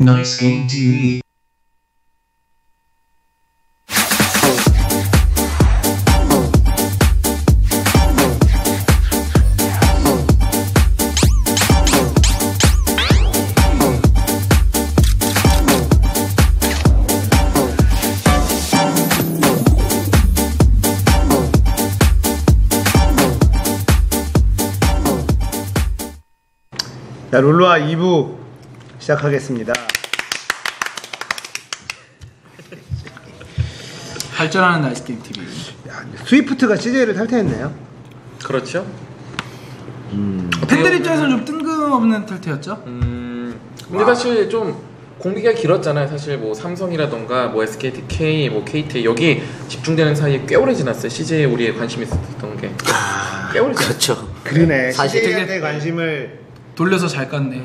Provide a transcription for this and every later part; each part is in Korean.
Nice Game TV. 자, 룰루아 2부 시작하겠습니다. 발전하는 나이스게임 TV. 야, 스위프트가 CJ를 탈퇴했네요. 그렇죠. 팬들 입장에서는 좀 뜬금없는 탈퇴였죠. 근데 사실 좀 공기가 길었잖아요. 사실 뭐 삼성이라던가 뭐 SKT, 뭐 KT 여기 집중되는 사이에 꽤 오래 지났어요. CJ에 우리의 관심이 있었던 게 꽤 오래 지났어요. 그렇죠. 그러네. 사실 CJ한테 관심을 돌려서 잘 깠네.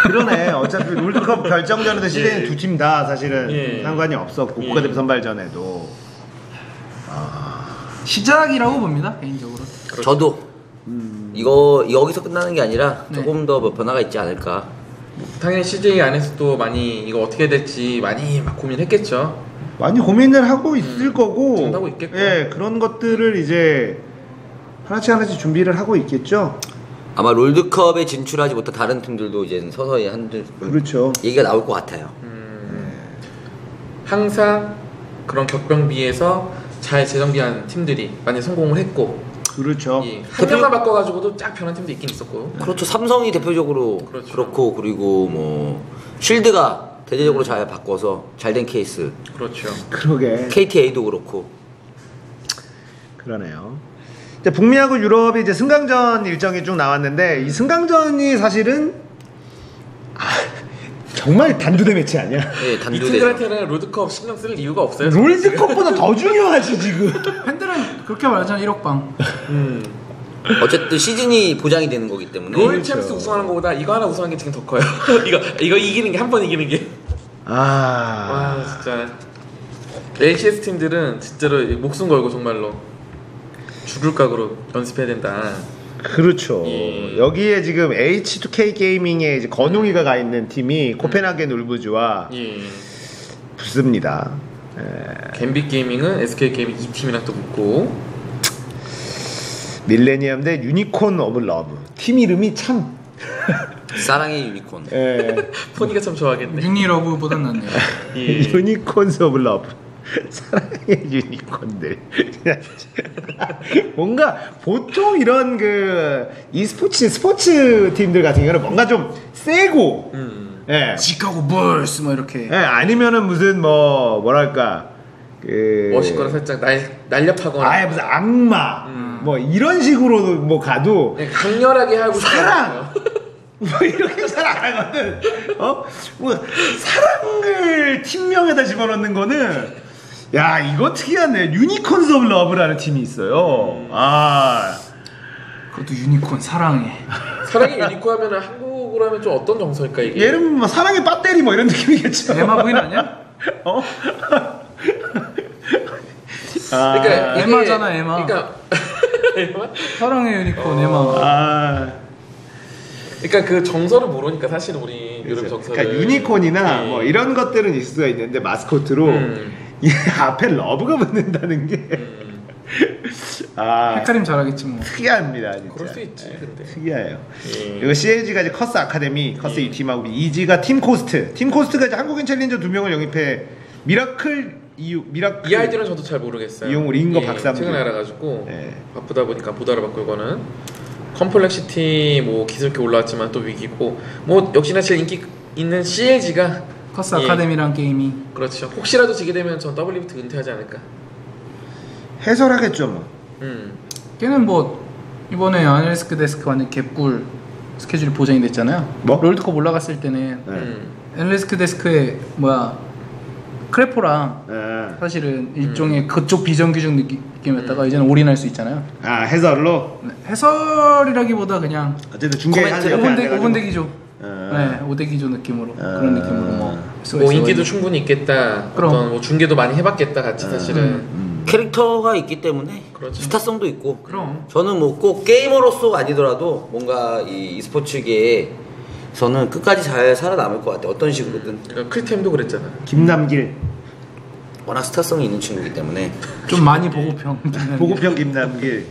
그러네. 어차피 롤드컵 결정전에도 CJ는 예. 두 팀 다 사실은 예. 상관이 없었고 예. 국가대표 선발전에도 시작이라고 봅니다 개인적으로. 그렇죠. 저도 이거 여기서 끝나는 게 아니라 네. 조금 더 뭐 변화가 있지 않을까. 당연히 CJ 안에서도 많이 이거 어떻게 될지 많이 막 고민했겠죠. 많이 고민을 하고 있을 거고 지금도 하고 있겠고. 예, 그런 것들을 이제 하나씩 준비를 하고 있겠죠. 아마 롤드컵에 진출하지 못한 다른 팀들도 이제 서서히 한들 그렇죠. 얘기가 나올 것 같아요. 항상 그런 격변비에서 잘 재정비한 팀들이 많이 성공을 했고 그렇죠. 예. 한 명만 바꿔가지고도 쫙 변한 팀도 있긴 있었고. 그렇죠. 삼성이 대표적으로 그렇죠. 그렇고 그리고 뭐 쉴드가 대대적으로 잘 바꿔서 잘 된 케이스. 그렇죠. 그러게. KTA도 그렇고. 그러네요. 이제 북미하고 유럽이 이제 승강전 일정이 쭉 나왔는데 이 승강전이 사실은 정말 단두대 매치 아니야? 예, 이 단두대. 팀들한테는 롤드컵 신경 쓸 이유가 없어요. 롤드컵보다 더 중요하지 지금. 팬들은 그렇게 말하잖아 1억 방. 어쨌든 시즌이 보장이 되는 거기 때문에. 롤 그렇죠. 챔스 우승하는 것보다 이거 하나 우승하는 게 지금 더 커요. 이거 이기는 게 한 번 이기는 게. 와 진짜 LCS 팀들은 진짜로 목숨 걸고 정말로 죽을 각오로 연습해야 된다. 그렇죠. 예. 여기에 지금 H2K 게이밍에 이제 건웅이가 가 있는 팀이 코펜하겐 울브즈와 예. 붙습니다. 갬빗 게이밍은 SK 게이밍 2팀이랑 또 붙고. 밀레니엄 대 유니콘 오브 러브. 팀 이름이 참. 사랑의 유니콘. 예. 포니가 참 좋아하겠네. 유니러브보단 낫네요. 예. 유니콘스 오브 러브. 사랑의 유니콘들. 뭔가 보통 이런 그 스포츠 팀들 같은 경우는 뭔가 좀 세고, 예, 시카고 불스 뭐 이렇게. 예, 아니면은 무슨 뭐랄까 그 멋있거나 살짝 날렵하거나. 아예 무슨 악마 뭐 이런 식으로 뭐 가도 그냥 강렬하게 하고 사랑! 뭐 이렇게 잘 안 하거든. 뭐 사랑을 팀명에다 집어넣는 거는 야 이거 특이하네. 유니콘스 오브 러브라는 팀이 있어요. 그것도 유니콘 사랑해. 사랑의 유니콘 하면 한국으로 하면 좀 어떤 정서일까 이게? 얘는 뭐 사랑의 배터리 뭐 이런 느낌이겠죠. 에마 부인 아니야? 그러니까 이게- 에마잖아, 에마. 그러니까 에마? 사랑해 유니콘 에마. 그러니까 그 정서를 모르니까 사실 우리 유럽 정서를. 그러니까 유니콘이나 예. 뭐 이런 것들은 있을 수가 있는데 마스코트로 이 앞에 러브가 붙는다는 게 헤카림 잘하겠지 뭐. 특이합니다. 진짜. 그럴 수 있지, 예, 근데. 특이해요. 예. 그리고 CLG가 이제 커스 아카데미, 커스 이 팀하고 이지가 팀 코스트. 팀 코스트가 이제 한국인 챌린저 2명을 영입해 미라클 이 아이디는 저도 잘 모르겠어요. 이용우, 링거, 박삼주. 최근에 알아가지고 예. 바쁘다 보니까 못 알아봤고 이거는 컴플렉시티 뭐 기술게 올라왔지만 또 위기고 뭐 역시나 제일 인기 있는 CLG가 커스 아카데미란 게임이. 그렇죠. 혹시라도 지게 되면 전 WBT 은퇴하지 않을까. 해설하겠죠 뭐. 걔는 뭐 이번에 아넬스크 데스크 완전 개꿀 스케줄이 보장이 됐잖아요. 뭐? 롤드컵 올라갔을 때는 네. 아넬스크 데스크에 크래포랑 예. 사실은 일종의 그쪽 비정규직 느낌이었다가 이제는 올인할 수 있잖아요. 해설로 해설이라기보다 그냥 어쨌든 중계 한 코멘트, 옆에 5분 앉아가지고. 대기조. 네, 5대 기조 느낌으로 그런 느낌으로 뭐 인기도 충분히 있겠다. 그럼. 어떤 뭐 중계도 많이 해봤겠다 같이 사실은. 캐릭터가 있기 때문에 그렇죠. 스타성도 있고. 그럼. 저는 뭐 꼭 게이머로서가 아니더라도 뭔가 이 e스포츠계에 저는 끝까지 잘 살아남을 것 같아요. 어떤 식으로든. 그러니까 클템도 그랬잖아. 김남길 워낙 스타성이 있는 친구이기 때문에. 좀 많이 보고평. 보고평 김남길.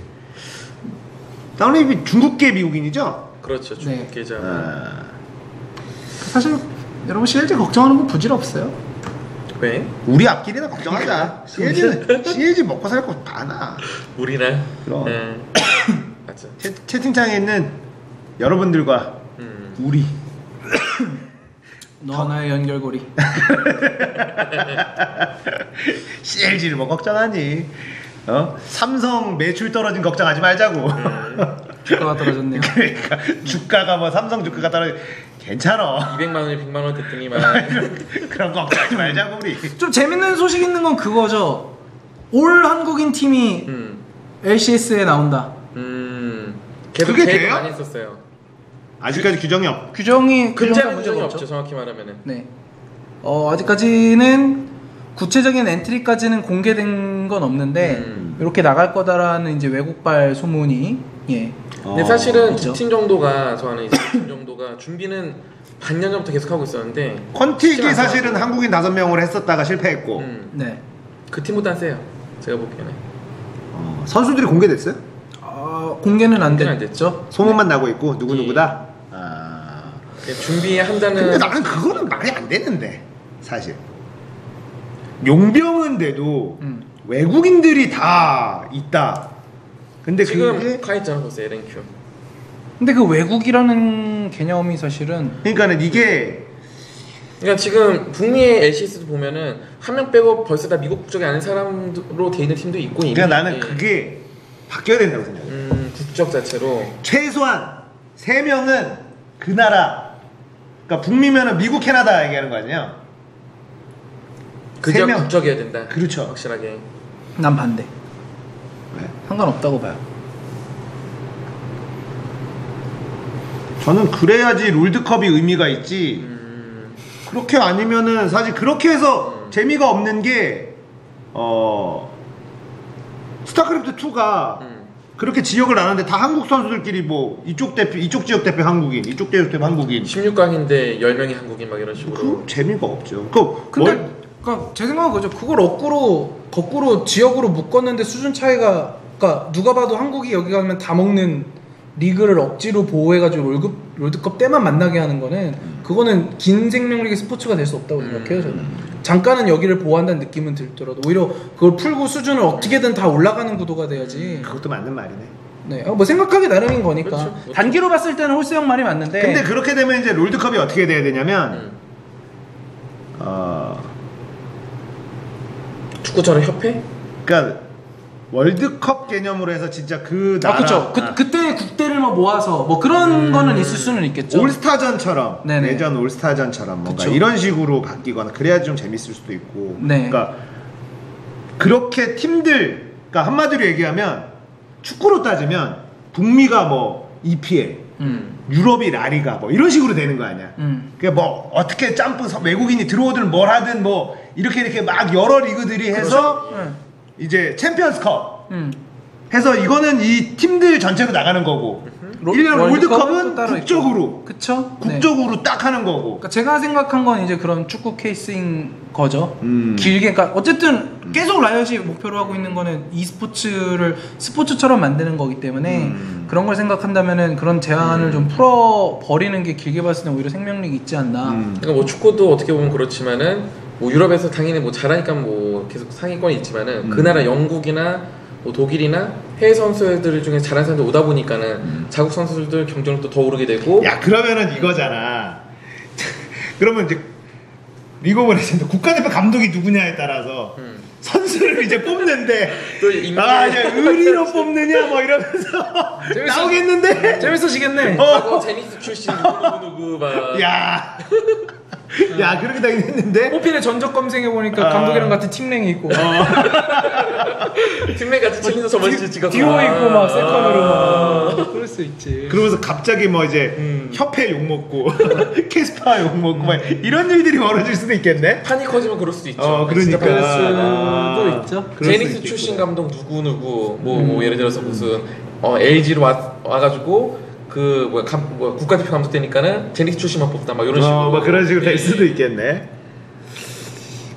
다운이 중국계 미국인이죠? 그렇죠. 중국 네. 계좌. 사실 여러분 CLG 걱정하는 건 부질없어요. 왜? 우리 앞길이나 걱정하자. CLG 먹고 살 거 많아. 우리랑. 그럼. 맞죠. 채팅창에 있는 여러분들과 우리 너와 나의 연결고리. CLG를 뭐 걱정하니? 삼성 매출 떨어진 걱정하지 말자고. 주가가 떨어졌네요. 그러니까 주가가 뭐 삼성 주가가 떨어져 괜찮아. 200만 원이 100만 원 됐더니만. 그런 거 걱정하지 말자고 우리. 좀 재밌는 소식 있는 건 그거죠. 올 한국인 팀이 LCS에 나온다. 계속 그게 계획 돼요? 많이 했었어요. 아직까지 규정이 없. 규정이 근자는 문제가 규정이 없죠. 정확히 말하면은. 네. 아직까지는 구체적인 엔트리까지는 공개된 건 없는데 이렇게 나갈 거다라는 이제 외국발 소문이 근데 사실은 있죠. 두 팀 정도가 저는 이제 두팀 정도가 준비는 반년 전부터 계속 하고 있었는데 컨틱이 사실은 한국인 5명을 했었다가 실패했고 네. 그 팀보단 세요. 제가 보기에는. 선수들이 공개됐어요? 공개는 안 공개는 안 됐죠. 소문만 나고 있고 누구누구다. 준비한다는. 근데 나는 그거는 말이 안 되는데 사실 용병은 돼도 외국인들이 다 있다. 근데 지금 그게 가있잖아 벌써 LNQ. 근데 그 외국이라는 개념이 사실은 그러니까는 이게 그러니까 지금 북미의 LCS도 보면은 한 명 빼고 벌써 다 미국 국적이 아닌 사람으로 돼 있는 팀도 있고 이미. 그냥 나는 그게 바뀌어야 된다고 생각해. 국적 자체로. 최소한 3명은 그 나라, 그러니까 북미면은 미국 캐나다 얘기하는 거 아니에요? 그 지역 국적이어야 된다. 그렇죠. 확실하게. 난 반대. 왜? 상관없다고 봐요. 저는 그래야지 롤드컵이 의미가 있지. 그렇게 아니면은 사실 그렇게 해서 재미가 없는 게 스타크래프트 2가 그렇게 지역을 나눴는데 다 한국 선수들끼리 뭐 이쪽 대표, 이쪽 지역 대표 한국인, 이쪽 지역 대표 한국인. 16강인데 10명이 한국인 막 이런 식으로. 그 재미가 없죠. 근데 그러니까 제 생각은 그죠. 그걸 거꾸로 지역으로 묶었는데 수준 차이가, 그러니까 누가 봐도 한국이 여기 가면 다 먹는 리그를 억지로 보호해가지고 롤드컵 때만 만나게 하는 거는 그거는 긴 생명력의 스포츠가 될 수 없다고 생각해요. 저는 잠깐은 여기를 보호한다는 느낌은 들더라도 오히려 그걸 풀고 수준을 어떻게든 다 올라가는 구도가 돼야지. 그것도 맞는 말이네. 네, 뭐 생각하기 나름인 거니까. 그렇죠. 단기로 봤을 때는 홀세형 말이 맞는데. 근데 그렇게 되면 이제 롤드컵이 어떻게 돼야 되냐면 축구처럼 협회? 그러니까 월드컵 개념으로 해서 진짜 그 나라 그렇죠. 그때 국대를 뭐 모아서 뭐 그런 거는 있을 수는 있겠죠. 올스타전처럼 네네. 예전 올스타전처럼 뭔가 그쵸. 이런 식으로 바뀌거나 그래야 좀 재밌을 수도 있고. 네. 그러니까 그렇게 팀들, 그러니까 한마디로 얘기하면 축구로 따지면 북미가 뭐 EPL, 유럽이 라리가 뭐 이런 식으로 되는 거 아니야. 그러니까 뭐 어떻게 짬뽕 외국인이 들어오든 뭘 하든 뭐 이렇게 막 여러 리그들이 해서 이제 챔피언스컵 해서 이거는 이 팀들 전체로 나가는 거고 1년 월드컵은 국적으로 그쵸? 국적으로 네. 딱 하는 거고. 그러니까 제가 생각한 건 이제 그런 축구 케이스인 거죠. 길게, 그러니까 어쨌든 계속 라이엇이 목표로 하고 있는 거는 e스포츠를 스포츠처럼 만드는 거기 때문에 그런 걸 생각한다면은 그런 제한을 좀 풀어 버리는 게 길게 봤을 때 오히려 생명력이 있지 않나. 그러니까 뭐 축구도 어떻게 보면 그렇지만은 뭐 유럽에서 당연히 뭐 잘하니까 뭐 계속 상위권이 있지만은 그 나라 영국이나 뭐 독일이나 해외 선수들 중에 잘하는 사람들 오다 보니까는 자국 선수들 경쟁력도 더 오르게 되고. 야 그러면은 이거잖아. 그러면 이제 리그 오브 레전드 국가대표 감독이 누구냐에 따라서 선수를 이제 뽑는데 또 이제 의리로 뽑느냐 뭐 이러면서 나오겠는데. 재밌어지겠네. 하고 제니스 출신 누구 막. 야 그렇게 되긴 했는데 호필에 전적 검색해 보니까 감독이랑 같은 팀랭이 있고 팀메 같이 챌린저 저번주 찍었어. 듀오 있고 막 세컨으로 막 그럴 수 있지. 그러면서 갑자기 뭐 이제 협회 욕 먹고 캐스파 욕 먹고 막 이런 일들이 벌어질 수도 있겠네. 판이 커지면 그럴 수도 있죠. 그러니까 진짜 받을 수도 있죠. 제닉스 출신 감독 누구 뭐 예를 들어서 무슨 LG로 와가지고 그 뭐야 국가대표 감독 되니까는 제닉스 출신만 뽑다 막 이런 식으로. 뭐 그런 식으로 될 예. 수도 있겠네.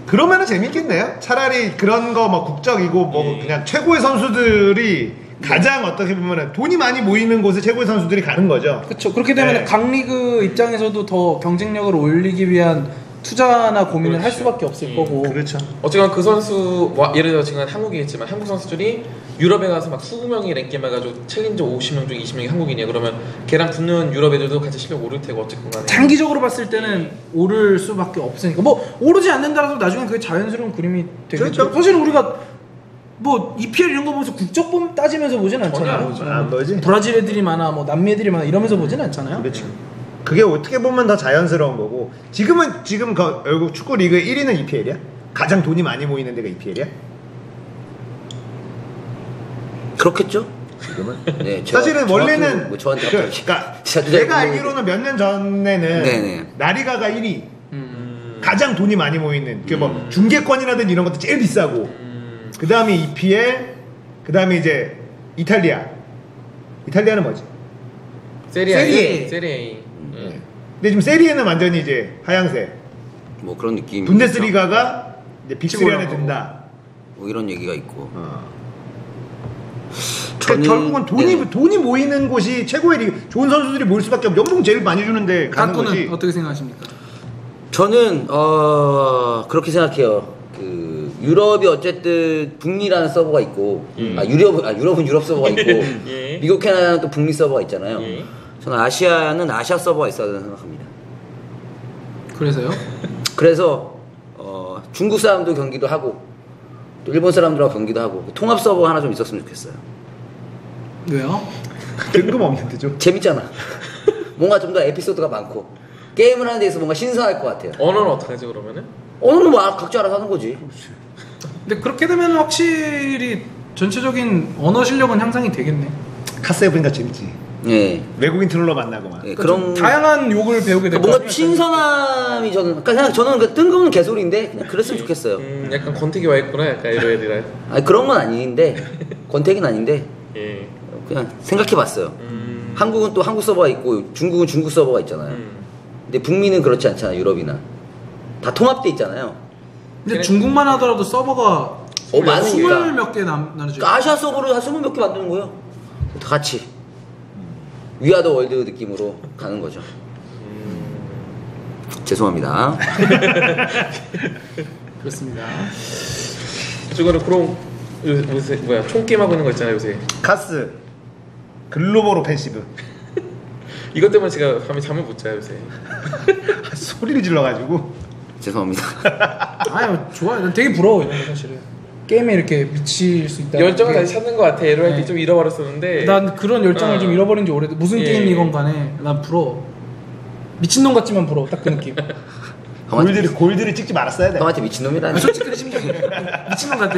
그러면은 재밌겠네요. 차라리 그런 거 뭐 국적이고 뭐 그냥 최고의 선수들이 가장 어떻게 보면은 돈이 많이 모이는 곳에 최고의 선수들이 가는 거죠. 그렇죠. 그렇게 되면 네. 강리그 입장에서도 더 경쟁력을 올리기 위한 투자나 고민을 할 그렇죠. 수밖에 없을 거고. 그렇죠. 어쨌건 그 선수 예를 들어 지금 한국이겠지만 한국 선수들이 유럽에 가서 막 20명이 랭겜 해가지고 챌린저 50명 중 20명이 한국인이야. 그러면 걔랑 붙는 유럽 애들도 같이 실력 오를 테고 어쨌건 간에. 장기적으로 봤을 때는 오를 수밖에 없으니까 뭐 오르지 않는다라도 나중에 그게 자연스러운 그림이 되겠죠. 그렇죠. 사실은 우리가 뭐 EPL 이런 거 보면서 국적 따지면서 보진 않잖아요. 전혀 안 보지. 브라질 애들이 많아, 뭐 남미 애들이 많아 이러면서 보진 않잖아요. 그렇죠. 그게 어떻게 보면 더 자연스러운 거고 지금 결국 축구 리그 1위는 EPL이야? 가장 돈이 많이 모이는 데가 EPL이야? 그렇겠죠? 지금은? 네, 사실은 원래는 뭐 저한테 갑자기 그러니까 진짜 내가 모르겠는데. 알기로는 몇 년 전에는 네네. 라리가가 1위 가장 돈이 많이 모이는 그 뭐 중계권이라든지 이런 것도 제일 비싸고 그 다음에 EPL 그 다음에 이제 이탈리아는 뭐지? 세리에. 근데 지금 세리에는 완전히 이제 하향세 뭐 그런 느낌. 분데스리가가 이제 빅3 안에 올라가고. 든다. 뭐 이런 얘기가 있고. 그러니까 결국은 돈이 모이는 곳이 최고의 리그 좋은 선수들이 모일 수밖에 없고 연봉 제일 많이 주는데 가는 거지. 깎고는 어떻게 생각하십니까? 저는 그렇게 생각해요. 그 유럽이 어쨌든 북미라는 서버가 있고, 유럽은 유럽 서버가 있고, 예. 미국 캐나다는 또 북미 서버가 있잖아요. 예. 저는 아시아는 아시아 서버가 있어야 된다고 생각합니다. 그래서요? 그래서 중국 사람도 경기도 하고, 또 일본 사람들하고 경기도 하고 통합 서버 하나 좀 있었으면 좋겠어요. 왜요? 뜬금없는데 좀. 재밌잖아. 뭔가 좀 더 에피소드가 많고 게임을 하는 데서 뭔가 신선할 것 같아요. 언어는 어떡하지 그러면은? 오늘은 뭐 각자 알아서 하는 거지. 근데 그렇게 되면 확실히 전체적인 언어 실력은 향상이 되겠네. 카스 해보니까 재밌지. 예. 외국인 트롤러 만나고 막. 예, 그러니까 그런 좀 다양한 욕을 배우게 될 것 뭔가 같아요. 신선함이 저는 그냥 저는 그 뜬금없는 개소리인데 그냥 그랬으면 좋겠어요. 약간 권태기 와 있구나 약간 이런 애들아. 아니 그런 건 아닌데 권태기는 아닌데 예. 그냥 생각해봤어요. 한국은 또 한국 서버가 있고 중국은 중국 서버가 있잖아요. 근데 북미는 그렇지 않잖아요. 유럽이나 다 통합돼 있잖아요. 근데 중국만 하더라도 서버가 많으니까. 20 몇 개 나누죠. 그러니까 아시아 서버를 한 20몇 개 만드는 거예요. 다 같이 위아더 월드 느낌으로 가는 거죠. 죄송합니다. 그렇습니다. 저거는 그럼 요새 뭐야 총 게임 하고 있는 거 있잖아요 요새. 카스 글로벌 오펜시브. 이것 때문에 제가 밤에 잠을 못 자요 요새. 소리를 질러가지고. 죄송합니다. 아유 좋아요. 난 되게 부러워요 사실은. 게임에 이렇게 미칠 수 있다. 열정을 다시 찾는 것 같아. LOL 네. 때좀 잃어버렸었는데. 난 그런 열정을 좀 잃어버린 지 오래돼. 무슨 예. 게임이건 간에 난 부러워. 미친놈 같지만 부러워. 딱 그 느낌. 골드를 찍지 말았어야 돼. 형한테 미친놈이라니. 솔직히 그래 심정이 미친놈 같아.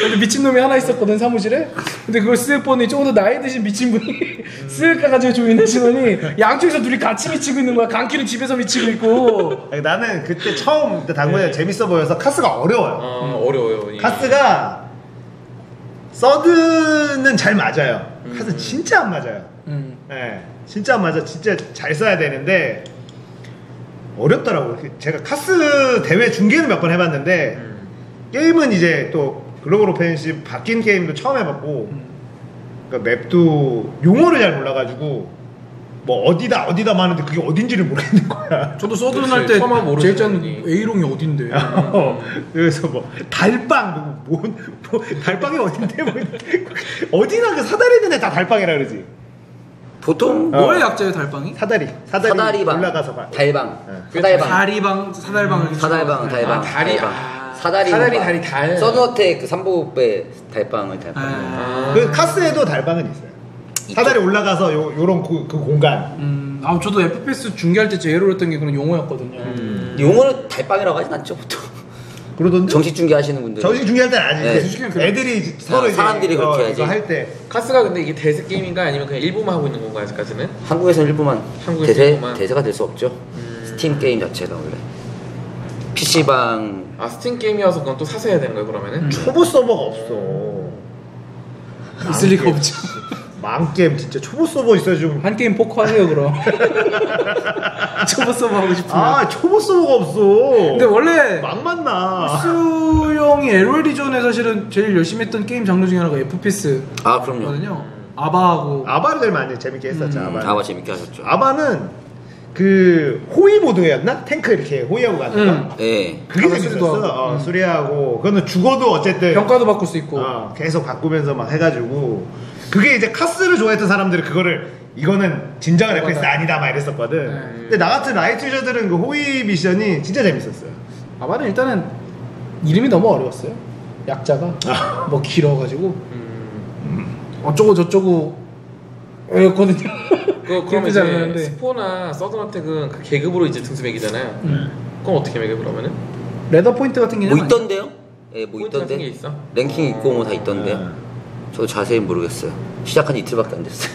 근데 미친놈이 하나 있었거든 사무실에. 근데 그걸 쓱 보니 조금 더 나이 드신 미친분이 쓱 가가지고 조인하시더니 양쪽에서 둘이 같이 미치고 있는 거야. 강키는 집에서 미치고 있고. 아니, 나는 그때 처음 당구장 재밌어 보여서 카스가 어려워요. 어려워요. 카스가 서드는 잘 맞아요. 카스 진짜 안 맞아요. 네, 진짜 안 맞아. 진짜 잘 써야 되는데 어렵더라고요. 제가 카스 대회 중계는 몇 번 해봤는데 게임은 이제 또 글로벌 오펜시브 바뀐 게임도 처음 해봤고 그러니까 맵도 용어를 잘 몰라가지고 뭐 어디다 하는데 그게 어딘지를 모르겠는 거야. 저도 서든 그치, 할때 처음 하면 제일 짠 모르지. A롱이 어딘데. 그래서 뭐 달빵 뭐 달빵이 어딘데 뭐 어디나 그 사다리 있는 애 다 달빵이라 그러지. 보통 뭐의 약자예요 달빵이? 사다리방 올라가서 봐. 달방, 네. 사달방, 다리방, 사달방. 사달방, 달방, 다리 달방. 사다리 다리 달. 서너텍 그 삼보배 달방을 달방. 그 카스에도 달방은 있어요. 사다리 올라가서 요런 그 공간. 저도 FPS 중계할 때 제일 어렸던 게 그런 용어였거든요. 용어는 달방이라고 하진 않죠 보통. 그러던데. 정식 중계하시는 분들. 정식 중계할 때는 아닌데 네. 애들이 서로 이제 사람들이 그렇게 하지. 이거 할 때 카스가 근데 이게 대세 게임인가 아니면 그냥 일부만 하고 있는 건가 아직까지는? 한국에서는 일부만 한국에서 일부만. 대세가 될 수 없죠. 스팀 게임 자체가 원래 PC방 스팀 게임이어서 그건 또 사서 해야 되는 거예요 그러면은? 초보 서버가 없어. 있을 리가 없죠. 망게임 진짜 초보 서버 있어야 좀. 한 게임 포커하세요 그럼. 초보 서버 하고 싶으면. 아 초보 서버가 없어. 근데 원래 막 만나. 수 형이 LOL 리전에 사실은 제일 열심히 했던 게임 장르 중에 하나가 FPS거든요. 아 그럼요. 아바하고. 아바를 제일 많이 재밌게 했었죠. 아바 재밌게 하셨죠. 아바는 그 호위 모드였나? 탱크 이렇게 호위하고 가는 거. 예. 그게 아바 재밌었어. 수리도 하고. 수리하고 그거는 죽어도 어쨌든 평가도 바꿀 수 있고. 계속 바꾸면서 막 해가지고 그게 이제 카스를 좋아했던 사람들은 그거를 이거는 진정한 FPS 아니다 막 이랬었거든. 근데 나 같은 라이트 유저들은 그 호위 미션이 진짜 재밌었어요. 아바는 일단은 이름이 너무 어려웠어요. 약자가 뭐 길어가지고 어쩌고 저쩌고 였거든요. 그러면 이제 스포나 서든어택은 그 계급으로 이제 등수 매기잖아요. 그럼 어떻게 매겨 그러면은? 레더 포인트 같은 게 뭐 있던데요? 예, 뭐 포인트 같은 게 있던데. 있어? 랭킹 있고 뭐 다 있던데. 저도 자세히 모르겠어요. 시작한 지 이틀밖에 안 됐어요.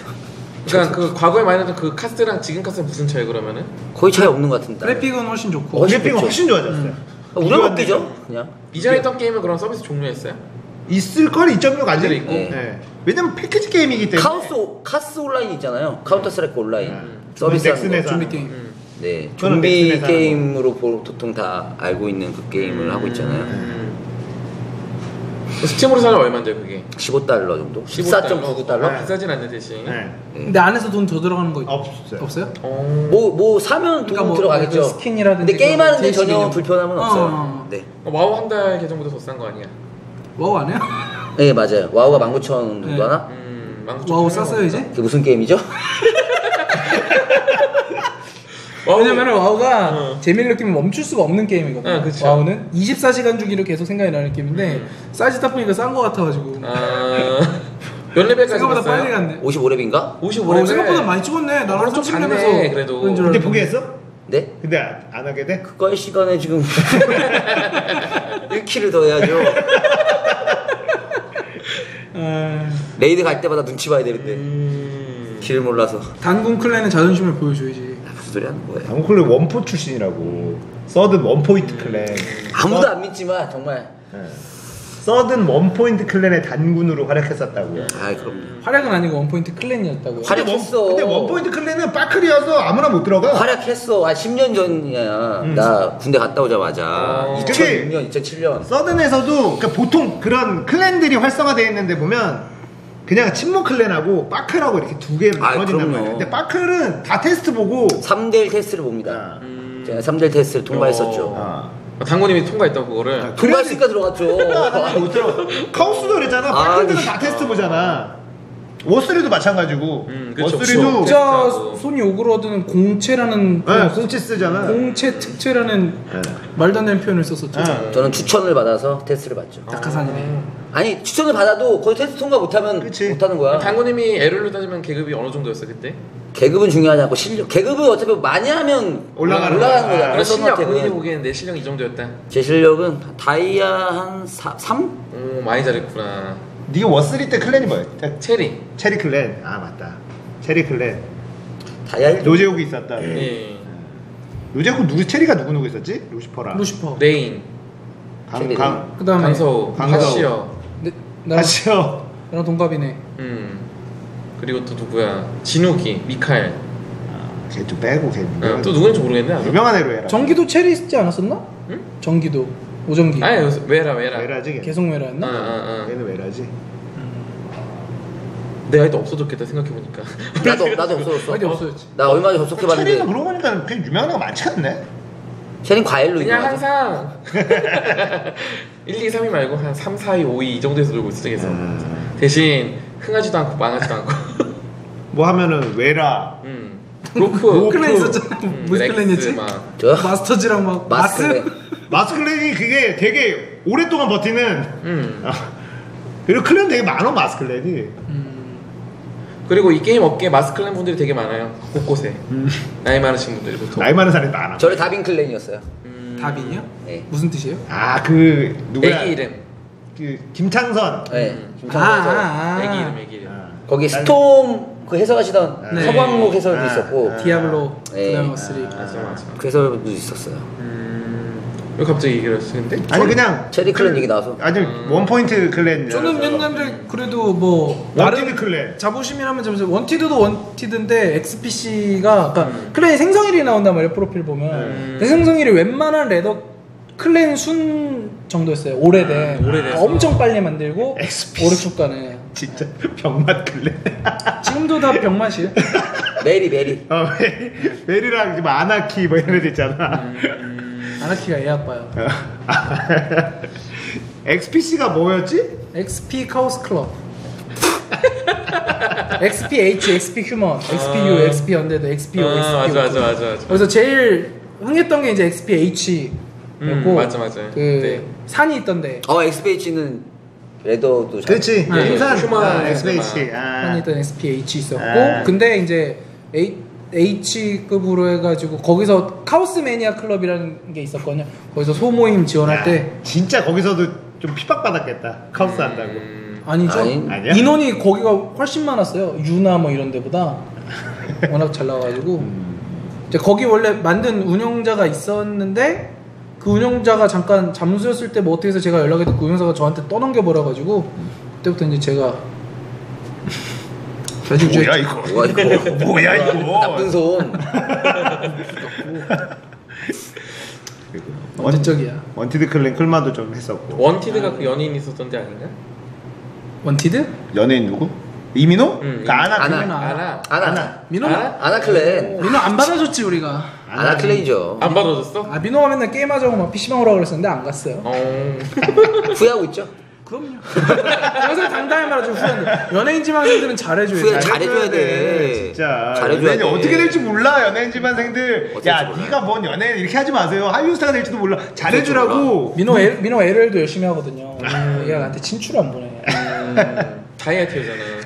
그러니까 그 과거에 많이 했던 그 카스랑 지금 카스는 무슨 차이 그러면은? 거의 차이 없는 것 같은데. 그래픽은 훨씬 좋고. 그래픽은 훨씬 좋아졌어요. 우려먹기죠, 그냥. 이전에 했던 게임은 그런 서비스 종료했어요? 있을 걸 2.6 아직 있고. 네. 왜냐면 패키지 게임이기 때문에. 카스 온라인 있잖아요. 카운터 스트라이크 온라인. 서비스 서비스 하는 거. 좀비 게임. 네, 저는 좀비 넥슨에서 게임으로 보통 다 알고 있는 그 게임을 하고 있잖아요. 스팀으로 사면 얼마인데요 그게? $15 정도? 14.99달러? 비싸진 않는 대신. 네. 근데 안에서 돈 더 들어가는 거 없어요. 없어요? 뭐 사면 돈 그러니까 뭐 들어가겠죠. 그 스킨이라든지 근데 게임하는데 DLC 전혀 개념. 불편함은 없어요. 네. 와우 한 달 계정보다 더 싼 거 아니야? 와우 안 해요? 네, 맞아요. 와우가 19,000원 정도 네. 하나? 와우 쌌어요 이제? 그게 무슨 게임이죠? 왜냐면은 와우가 재미를 느끼면 멈출 수가 없는 게임이거든요. 그쵸. 와우는 24시간 주기로 계속 생각이 나는 게임인데 싸지다 보니까 싼 거 같아가지고 몇 레벨까지 생각보다 갔어요? 빨리 갔네. 55렙인가? 55레벨. 생각보다 많이 찍었네. 나랑 좀 30렙에서 작네, 그래도. 근데 포기했어? 네? 근데 안 하게 돼? 그거의 시간에 지금 1킬을 더 해야죠. 레이드 갈 때마다 눈치 봐야 되는데 길을 몰라서. 단군 클랜의 자존심을 보여줘야지. 무슨 소리 하는 거예요? 당클랜 원포 출신이라고. 서든 원포인트 클랜. 아무도 안 믿지만 정말. 서든 원포인트 클랜의 단군으로 활약했었다고요. 아 그럼요. 활약은 아니고 원포인트 클랜이었다고요. 활약했어. 근데 원포인트 클랜은 빠클이어서 아무나 못 들어가. 활약했어. 10년 전이야. 나 군대 갔다 오자마자. 그게 2006년, 2007년. 서든에서도 그러니까 보통 그런 클랜들이 활성화되어 있는데 보면 그냥 침묵 클랜하고 빠클하고 이렇게 두 개로 나눠진단 그럼요. 말이에요. 근데 빠클은 다 테스트 보고 3대1 테스트를 봅니다. 제가 3대1 테스트를 통과했었죠. 당구님이 통과했던 그거를. 통과했으니까 들어갔죠. 못 들어. 카오스도 그랬잖아. 빠클들은 다 테스트 보잖아. 워스리도 마찬가지고. 그쵸, 워스리도 그쵸. 진짜 테스트하고. 소니 오그로드는 공채라는 공치 쓰잖아. 공채 특채라는 말도 안 되는 표현을 썼었죠. 저는 추천을 받아서 테스트를 받죠. 낙하산이네. 아니 추천을 받아도 거기 테스트 통과 못하면 그치. 못하는 거야. 당구님이 에롤로 따지면 계급이 어느 정도였어 그때? 계급은 중요하지 않고 실력. 계급은 어차피 많이 하면 올라가는 거야. 거야. 그런 실력, 본인이 서든어택은. 보기에는 내 실력이 이 정도였다. 제 실력은 다이아 한 3? 오, 많이 잘했구나. 네가 워스리 때 클랜이 뭐였지? 체리. 체리 클랜. 아 맞다. 체리 클랜. 다이아 1. 노제욱이 있었다. 예. 노제욱 체리가 누구 있었지? 루시퍼랑. 루시퍼. 레인. 강. 그다음에 강서우. 강서우. 카시어. 나랑 아시오. 동갑이네. 그리고 또 누구야? 진욱이, 미카엘. 걔좀 빼고 걔. 또 누구인지 모르겠네. 아주. 유명한 애로 해라. 정기도 체리 있지 않았었나? 응? 정기도 오정기. 아니 왜라. 왜라지 걔. 계속 메라였나? 얘는 왜라지. 내 아이도 없어졌겠다 생각해보니까. 나도 없어졌어. 아니 없어졌지. 나 얼마 전에 체리는 접속해봤는데 그러고 보니까 그냥 유명한 애가 많지 않네. 쟤는 과일로 그냥 유명하죠. 항상 1, 2, 3위 말고 한 3, 4, 2, 5, 2 이 정도에서 놀고 있어 계속. 대신 흥하지도 않고 망하지도 않고. 뭐 하면은 왜라. 로크. 클랜 있었잖아. 무슨 렉스 클랜이었지? 막. 저 마스터즈랑 막 마스크네. 마스클랜이 그게 되게 오랫동안 버티는. 그리고 클랜 되게 많아 마스클랜이. 그리고 이 게임 업계 마스클랜 분들이 되게 많아요. 곳곳에. 나이 많으신 분들이 보통. 나이 많은 사람이 많아. 저를 다빈 클랜이었어요. 다빈이요? 네. 무슨 뜻이에요? 아 그 누구야? 애기 이름. 그 김창선. 네. 김창호에서 애기 이름. 거기 스톰 그 해설하시던 네. 서광록 해설도 있었고 디아블로 네. 그다음에 3. 맞아. 그 해설도 있었어요. 왜 갑자기 얘기를 했는데? 아니 그냥 체리 클랜 얘기 나와서. 아니 원포인트 클랜. 저는 옛날에 그래도 뭐 원티드 클랜. 자부심이라면 자부심. 원티드도 원티드인데 XPC가 그러니까 클랜이 생성일이 나온단 말이에요. 프로필 보면. 내 생성일이 웬만한 레더 클랜 순 정도였어요. 오래된. 오래돼서. 엄청 빨리 만들고 XPC. 오래 축가는. 진짜 병맛 클랜. 지금도 다 병맛이에요. 메리. 메리랑 지금 아나키 뭐 이런 애들 있잖아. 아나키가 애 아빠야. XPC가 뭐였지? XP 카오스 클럽. XPH, XP 휴먼, XPU, XP 언데드, XPO, XP. 맞아. 그래서 제일 흥했던 게 이제 XPH였고 맞아. 그 네. 산이 있던데 XPH는 레더도 잘. 그렇지. 네. 풍산. 휴먼 XPC. 산이 있던 XPH 있었고 아. 근데 이제 H급으로 해가지고 거기서 카오스 매니아 클럽이라는 게 있었거든요. 거기서 소모임 지원할 때 진짜 거기서도 좀 핍박받았겠다. 카우스 한다고. 아니죠. 아니야? 인원이 거기가 훨씬 많았어요. 유나 뭐 이런 데보다 워낙 잘 나와가지고 이제 거기 원래 만든 운영자가 있었는데 그 운영자가 잠깐 잠수였을 때 뭐 어떻게 해서 제가 연락했던 그 운영자가 저한테 떠넘겨 버려가지고 그때부터 이제 제가 뭐야 이거? 뭐야 이거? 나쁜 손. 언제적이야. 원티드 클랜 클마도 좀 했었고. 원티드가 그 연예인 있었던 데 아닌가? 원티드? 연예인 누구? 이민호? 응, 그 아나 아나. 클랜? 아나. 민호? 아나클랜. 민호 안 받아줬지 우리가. 아나클랜이죠. 안 받아줬어? 아 민호가 맨날 게임하자고 막 PC방 오라고 그랬었는데 안 갔어요. 후회하고 있죠. 그럼요. 항상 당당히 말하죠 후배는. 연예인 지망생들은 잘해줘야 후회 돼. 잘해줘야 돼. 진짜. 잘해줘야 연예인 돼. 어떻게 될지 몰라 연예인 집안생들. 어쩔 야 줄 몰라. 네가 뭔 연예인 이렇게 하지 마세요. 한류스타가 될지도 몰라. 잘해주라고. 민호 LL도 열심히 하거든요. 얘가 나한테 친추를 안 보내. 다이아트잖아.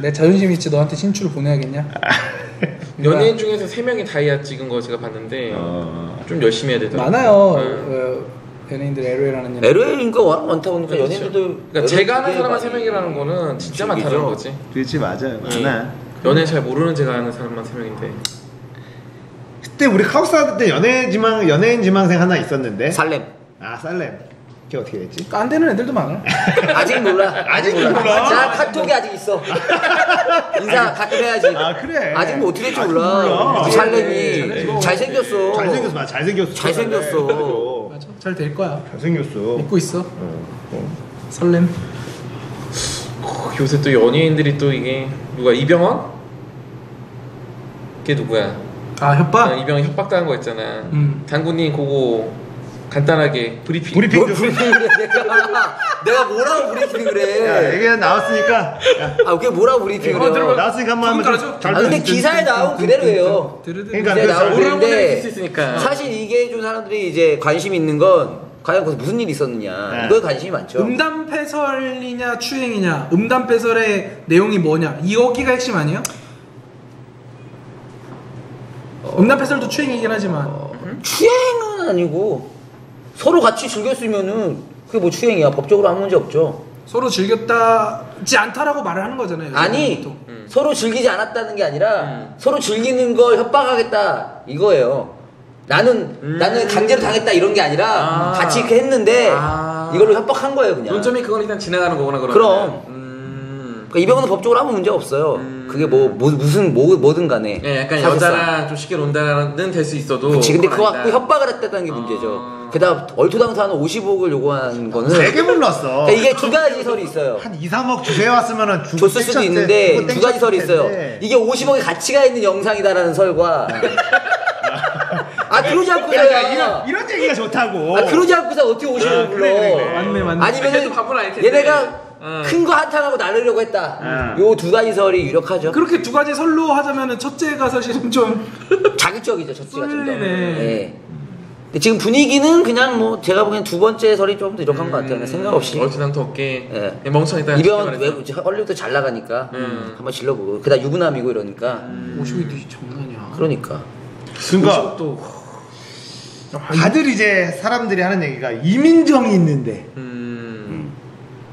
내 자존심 있지 너한테 친추를 보내야겠냐? 연예인 중에서 3명이 다이아 찍은 거 제가 봤는데 좀 열심히 해야 되더라고요. 많아요. 연예인들 LL하는 연예인. LA인가 원타 보니까 그렇죠. 연예인들도. 그러니까 제가 아는 사람만 3명이라는 거는 진짜 많다는 거지. 그렇지 맞아요. 많아. 연예인 잘 모르는 제가 아는 사람만 3명인데. 그때 우리 카우스 할 때 연예인 지망생 하나 있었는데. 살렘. 아 살렘. 그게 어떻게 됐지? 안 되는 애들도 많아요. 아직 몰라. 아직 몰라. 자 카톡이 아직 있어. 인사 가끔 해야지. 아 그래. 아직 뭐 어떻게 될지 아직 몰라. 몰라. 살렘이 잘해줘. 잘생겼어. 잘생겼어. 맞아. 잘생겼어. 잘생겼어. 맞아. 잘 될 거야. 잘생겼어. 믿고 있어. 설렘. 요새 또 연예인들이 또 이게 누가 이병헌? 걔 누구야? 아 협박? 이병헌 협박당한 거 있잖아. 당구님 그거 간단하게 브리핑. 브리핑 뭘 좀. 브리핑을 해? 내가 뭐라고 브리핑을 야, 해? 얘기가 나왔으니까. 야, 그게 뭐라고 브리핑을 해? 나왔으니까 한번 하면 들어줘. 잘 근데 기사에 나온 그대로예요. 그러니까 기사에 나온 모르는 분들이 그대로인데 있을 수 있으니까. 사실 이게 좀 사람들이 이제 관심 있는 건 과연 거기서 무슨 일이 있었느냐 네. 이거에 관심이 많죠. 음담패설이냐 추행이냐 음담패설의 내용이 뭐냐 여기가 핵심 아니에요? 음담패설도 추행이긴 하지만 추행은 아니고 서로 같이 즐겼으면은 그게 뭐 추행이야. 법적으로 아무 문제 없죠. 서로 즐겼다지 않다라고 말을 하는 거잖아요. 아니 보통. 서로 즐기지 않았다는 게 아니라 서로 즐기는 걸 협박하겠다 이거예요. 나는 강제로 당했다 이런 게 아니라 같이 이렇게 했는데 이걸로 협박한 거예요 그냥. 논점이 그건 일단 지나가는 거구나 그러면. 그럼. 그러니까 이병헌은 법적으로 아무 문제가 없어요. 그게 뭐든 간에. 예, 약간 사실상. 여자랑 좀 쉽게 논다는 될 수 있어도. 그치. 근데 그건 그거 갖고 아니다. 협박을 했다는 게 문제죠. 게다가 얼토당토하는 50억을 요구한 거는 되게 불렀어. 그러니까 이게 두 가지 설이 있어요. 한 2, 3억 주세요 왔으면 줬을 수도 있는데 두 가지 설이 있어요. 이게 50억의 가치가 있는 영상이다라는 설과 그러지 않고서야 이런 얘기가 좋다고. 그러지 않고서 어떻게 50억을 불러. 그래. 맞네. 아니면은 그래도 바쁜 아닐 텐데. 얘네가 큰 거 한탕하고 나르려고 했다. 요 두 가지 설이 유력하죠. 그렇게 두 가지 설로 하자면은 첫째가 사실은 좀 자극적이죠, 첫째가 좀 더. 쏠리네. 예. 근데 지금 분위기는 그냥 뭐 제가 보기엔 두 번째 설이 좀 더 유력한 것 같아요. 그냥 생각 없이. 얼토당토 없게. 예. 멍청했다. 이병헌 왜 얼리부터 잘 나가니까 한번 질러보고 그다 유부남이고 이러니까 50이 장난이야. 그러니까 그러니까 또. 다들 이제 사람들이 하는 얘기가 이민정이 있는데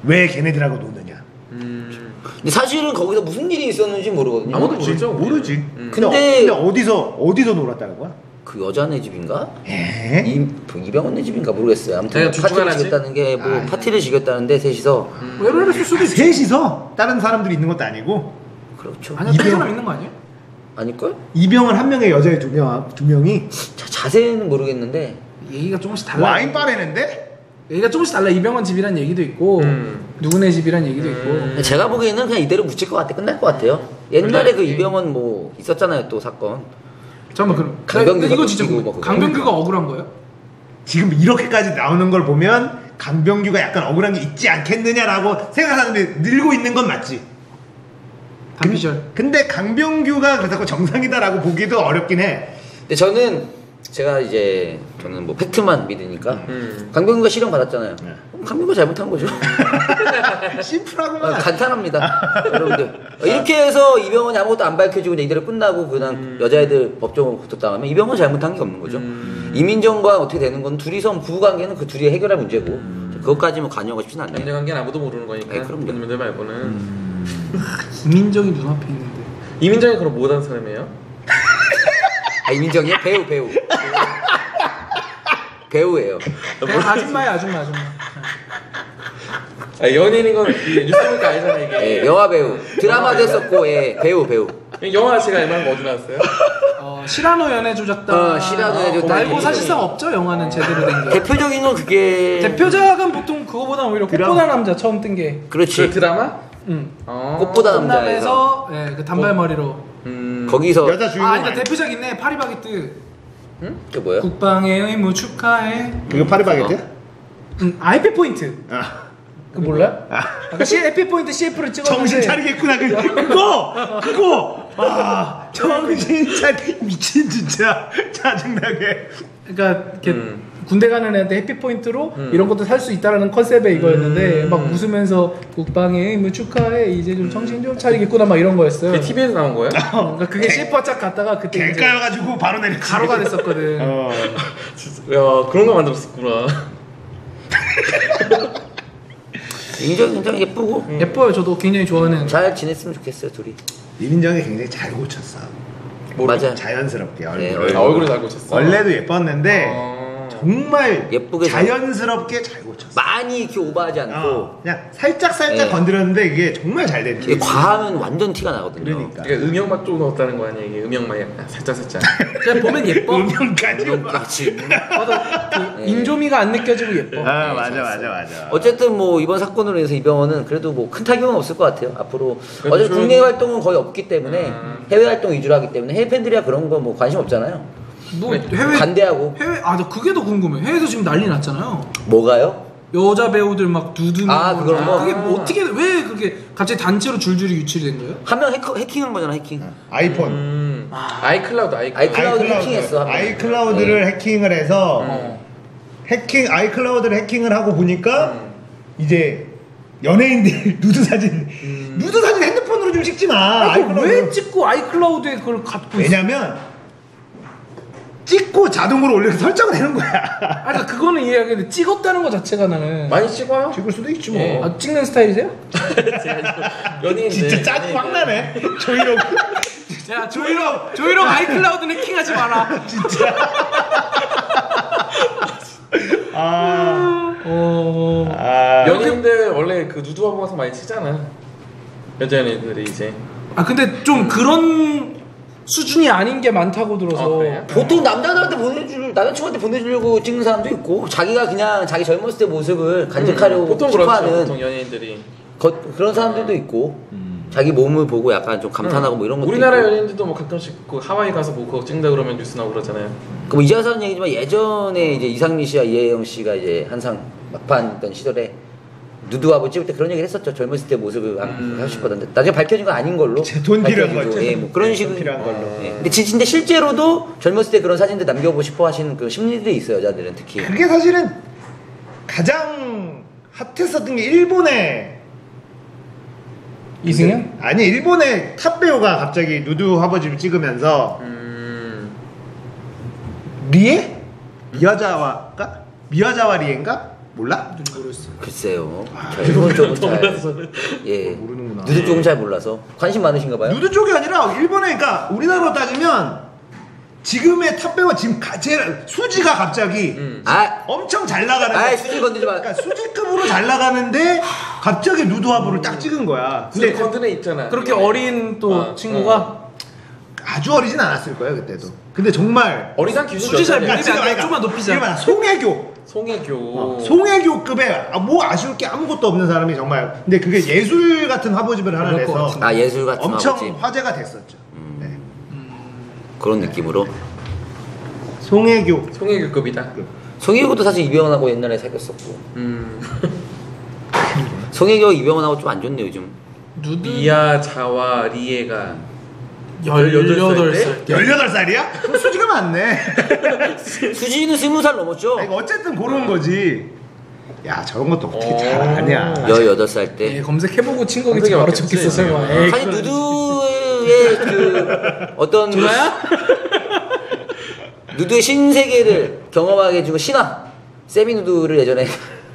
왜 걔네들하고 노느냐. 근데 사실은 거기서 무슨 일이 있었는지 모르거든요. 아무도 모르죠. 모르지. 근데 어디서 놀았다는 거야? 그 여자네 집인가? 에? 이병헌네 집인가 모르겠어요. 아무튼 내가 둘 중 파티를 하나지? 지겼다는 게 뭐 파티를 지겼다는데 셋이서 외로울 수도 있지. 셋이서 다른 사람들이 있는 것도 아니고 그렇죠. 아니야 딴 사람 있는 거 아니야? 아닐걸? 이병헌 한 명에 여자애 두 명이 자세히는 모르겠는데 얘기가 조금씩 달라. 와인 바래는데 얘기가 조금씩 달라. 이병헌 집이란 얘기도 있고 누구네 집이란 얘기도 있고. 제가 보기에는 그냥 이대로 묻힐 것 같아. 끝날 것 같아요. 옛날에 그 이병헌 뭐 있었잖아요 또 사건. 잠깐만 그럼 강병규가 이거 진짜 쫓기고 궁금해. 막 강병규가 억울한 거예요? 지금 이렇게까지 나오는 걸 보면 강병규가 약간 억울한 게 있지 않겠느냐라고 생각하는데 늘고 있는 건 맞지. 단피셜. 근데 강병규가 그렇다고 정상이다라고 보기도 어렵긴 해. 근데 저는 뭐 팩트만 믿으니까 강병규가 실형 받았잖아요. 네. 강병규가 잘못한 거죠. 심플하구만. 간단합니다. 여러분들 이렇게 해서 이병헌이 아무것도 안 밝혀지고 그냥 이대로 끝나고 그냥 여자애들 법정으로 붙었다면 이병헌 잘못한 게 없는 거죠. 이민정과 어떻게 되는 건 둘이서 부부관계는 그 둘이 해결할 문제고 그것까지 뭐 관여하고 싶진 않네요. 남녀관계는 아무도 모르는 거니까. 네, 그럼요. 본인들 말고는. 이민정이 눈앞에 있는데. 이민정이 그럼 못한 사람이에요? 아 이민정이요? 배우. 배우예요. 그냥 아줌마야 아줌마. 아, 연예인인 건 뉴스 보니까 알잖아 이게. 예, 영화 배우. 드라마도 했었고 예, 배우. 영화 제가 웬만한 거 어디 나왔어요? 시라노 연애 조작단. 시라노 연애 조작단. 말고 사실상 없죠 영화는 제대로 된 게. 대표적인 건 그게 대표작은 보통 그거보다 오히려 드라마. 꽃보다 남자 처음 뜬 게. 그렇지. 그 드라마? 응. 꽃보다 남자에서 남자에서 그 단발머리로. 거기서 여자 주인공 아니다 대표작 있네 파리바게뜨. 그게 뭐예요? 국방의 의무 축하해. 그거 파리바게트야? IP 포인트. 아. 그 몰라요? 아까 IP 포인트 CF를 찍었는데. 정신 차리겠구나. 그거. 아, 정신 차리. 미친 진짜 짜증나게. 그러니까 이렇게 군대 가는 애한테 해피 포인트로 이런 것도 살 수 있다라는 컨셉의 이거였는데 막 웃으면서 국방의 의무 축하해 이제 좀 정신 좀 차리겠구나 막 이런 거였어요. 그게 TV에서 나온 거예요? 그러니까 그게 CF가 쫙 갔다가 그때 이제 개까여가지고 바로 내렸지. 가로가 됐었거든. 야 그런 거 만들었었구나. 굉장히 예쁘고 예뻐요. 저도 굉장히 좋아하는. 잘 지냈으면 좋겠어요 둘이. 이민정이 굉장히 잘 고쳤어. 맞아. 자연스럽게 네, 얼굴을. 얼굴을 잘 고쳤어. 원래도 예뻤는데 정말 예쁘게 자연스럽게 잘 고쳤어. 많이 이렇게 오버하지 않고 그냥 살짝 네. 건드렸는데 이게 정말 잘 됐지. 이게 과하면 완전 티가 나거든요. 그러니까. 그러니까 음영맛 좀 넣었다는 거 아니야 이게 음영맛 약간 살짝. 그냥 보면 예뻐. 음영까지. 그렇지. 맞아. 그 인조미가 안 느껴지고 예뻐. 아 맞아. 어쨌든 뭐 이번 사건으로 인해서 이병헌은 그래도 뭐 큰 타격은 없을 것 같아요. 앞으로 어차피 좀- 국내 활동은 거의 없기 때문에 해외 활동 위주로 하기 때문에 해외 팬들이야 그런 거 뭐 관심 없잖아요. 뭐 네. 해외 반대하고 나 그게 더 궁금해. 해외에서 지금 난리 났잖아요. 뭐가요? 여자 배우들 막 누드는 아, 그런 거? 그게 뭐 어떻게 왜 그게 갑자기 단체로 줄줄이 유출이 된 거예요? 한 명 해킹한 거잖아 해킹. 아이폰. 아이클라우드. 아이클라우드 해킹했어, 한 명. 아이클라우드를 해킹을 해서 아이클라우드를 해킹을 하고 보니까 이제 연예인들 누드 사진 핸드폰으로 좀 찍지 마. 아니, 그걸 왜 아이클라우드. 찍고 아이클라우드에 그걸 갖고 있어? 왜냐면 찍고 자동으로 올려서 설정을 해놓은 거야. 아니 그러니까 그거는 이해하겠는데 찍었다는 거 자체가 나는 많이 찍어요? 찍을 수도 있지 뭐. 예. 아, 찍는 스타일이세요? 연예인 진짜 짜증 확 나네. 조이로. 야 조이롱 아이클라우드 해킹하지 마라. 연예인들 원래 그 누드 화보에서 많이 치잖아. 여자 연예인들이 이제. 근데 좀 그런 수준이 아닌 게 많다고 들어서. 그래요? 보통 남자들한테 남자친구한테 보내주려고 찍는 사람도 있고 자기가 그냥 자기 젊었을 때 모습을 간직하려고 보통 그렇죠. 싶어하는 보통 연예인들이. 그런 사람들도 있고 자기 몸을 보고 약간 좀 감탄하고 뭐 이런 것도 우리나라 있고. 연예인들도 뭐 가끔씩 그 하와이 가서 뭐 그거 찍는다 그러면 뉴스 나오고 그러잖아요. 그럼 이제 와서 하는 얘기지만 예전에 이제 이상민 씨와 이혜영 씨가 이제 항상 막판 있던 시절에 누드화보 찍을 때 그런 얘기를 했었죠. 젊었을 때 모습을 하고 싶거든요. 나중에 밝혀진 건 아닌 걸로. 돈 필요한 밝혀지고, 거죠. 예, 뭐 그런 돈 식으로. 필요한 걸로. 예. 근데 실제로도 젊었을 때 그런 사진들 남겨보고 싶어 하시는 그 심리들이 있어요. 여자들은 특히. 그게 사실은 가장 핫했었던 게 일본의 이승현? 아니 일본의 탑 배우가 갑자기 누드 화보집을 찍으면서 리에? 미야자와 리에인가? 몰라? 글쎄요. 저 일본 쪽은 잘. 예. 모르는구나. 누드 쪽은 잘 몰라서. 관심 많으신가 봐요? 누드 쪽이 아니라 일본에 그러니까 우리나라로 따지면 지금의 탑배우 지금 제일 수지가 갑자기 엄청 잘 나가는 아 수지 건드지 마. 그러니까 수지급으로 잘 나가는데 갑자기 누드화보를 딱 찍은 거야. 근데 건드네 있잖아. 그렇게 어린 또 친구가 아주 어리진 않았을 거예요 그때도. 근데 정말 어리단 기준 수지 잘 그러니까 밀리면 지금 안 돼. 그러니까 좀만 높이자. 이게 뭐야, 송혜교. 송혜교급에 뭐 아쉬울 게 아무것도 없는 사람이 정말. 근데 그게 예술 같은 화보집을 하나 그럴 것 내서 같은데. 아 예술 같은 엄청 아버지. 화제가 됐었죠. 네. 그런 느낌으로. 송혜교급이다. 송혜교도 사실 이병헌하고 옛날에 사귀었었고. 송혜교 이병헌하고 좀 안 좋네 요즘. 누드 미야 자와 리에가 18살 18살이야? 그럼 수지가 많네. 수지는 20살 넘었죠. 아니, 그러니까 어쨌든 그런 거지. 야 저런 것도 어떻게 잘 아냐. 18살 때. 예, 검색해보고 친 거겠지 검색해 바로 봤겠지. 쳤겠어 설마. 에이, 사실 그건- 누드의 그 어떤 누나야? 누드의 신세계를 경험하게 해주고 신화 세미 누드를 예전에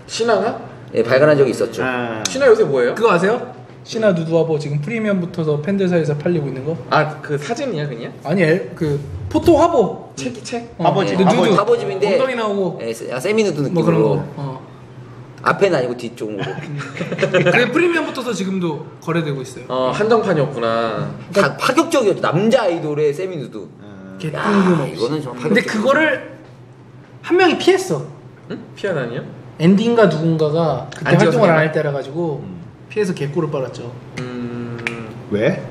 신화가? 예, 발간한 적이 있었죠. 아. 신화 요새 뭐예요? 그거 아세요? 신화 누드화보 지금 프리미엄 붙어서 팬들 사이에서 팔리고 있는 거? 아 그 사진이야 그냥? 아니 그 포토 화보. 책? 화보집, 근데 누드 화보집인데 엉덩이 나오고 예, 세미 누드 뭐 그런 느낌으로 거. 앞에는 아니고 뒤쪽으로 그게 프리미엄 붙어서 지금도 거래되고 있어요. 한정판이었구나. 다 파격적이었죠. 남자 아이돌의 세미 누드. 야, 개뜬금없이. 이거는 좀 근데 그거를 한 명이 피했어. 응? 피아노니요? 앤디인가 누군가가 그때 안 찍어서 활동을 안 그냥? 할 때라 가지고 피해서 개꿀을 빨았죠. 왜?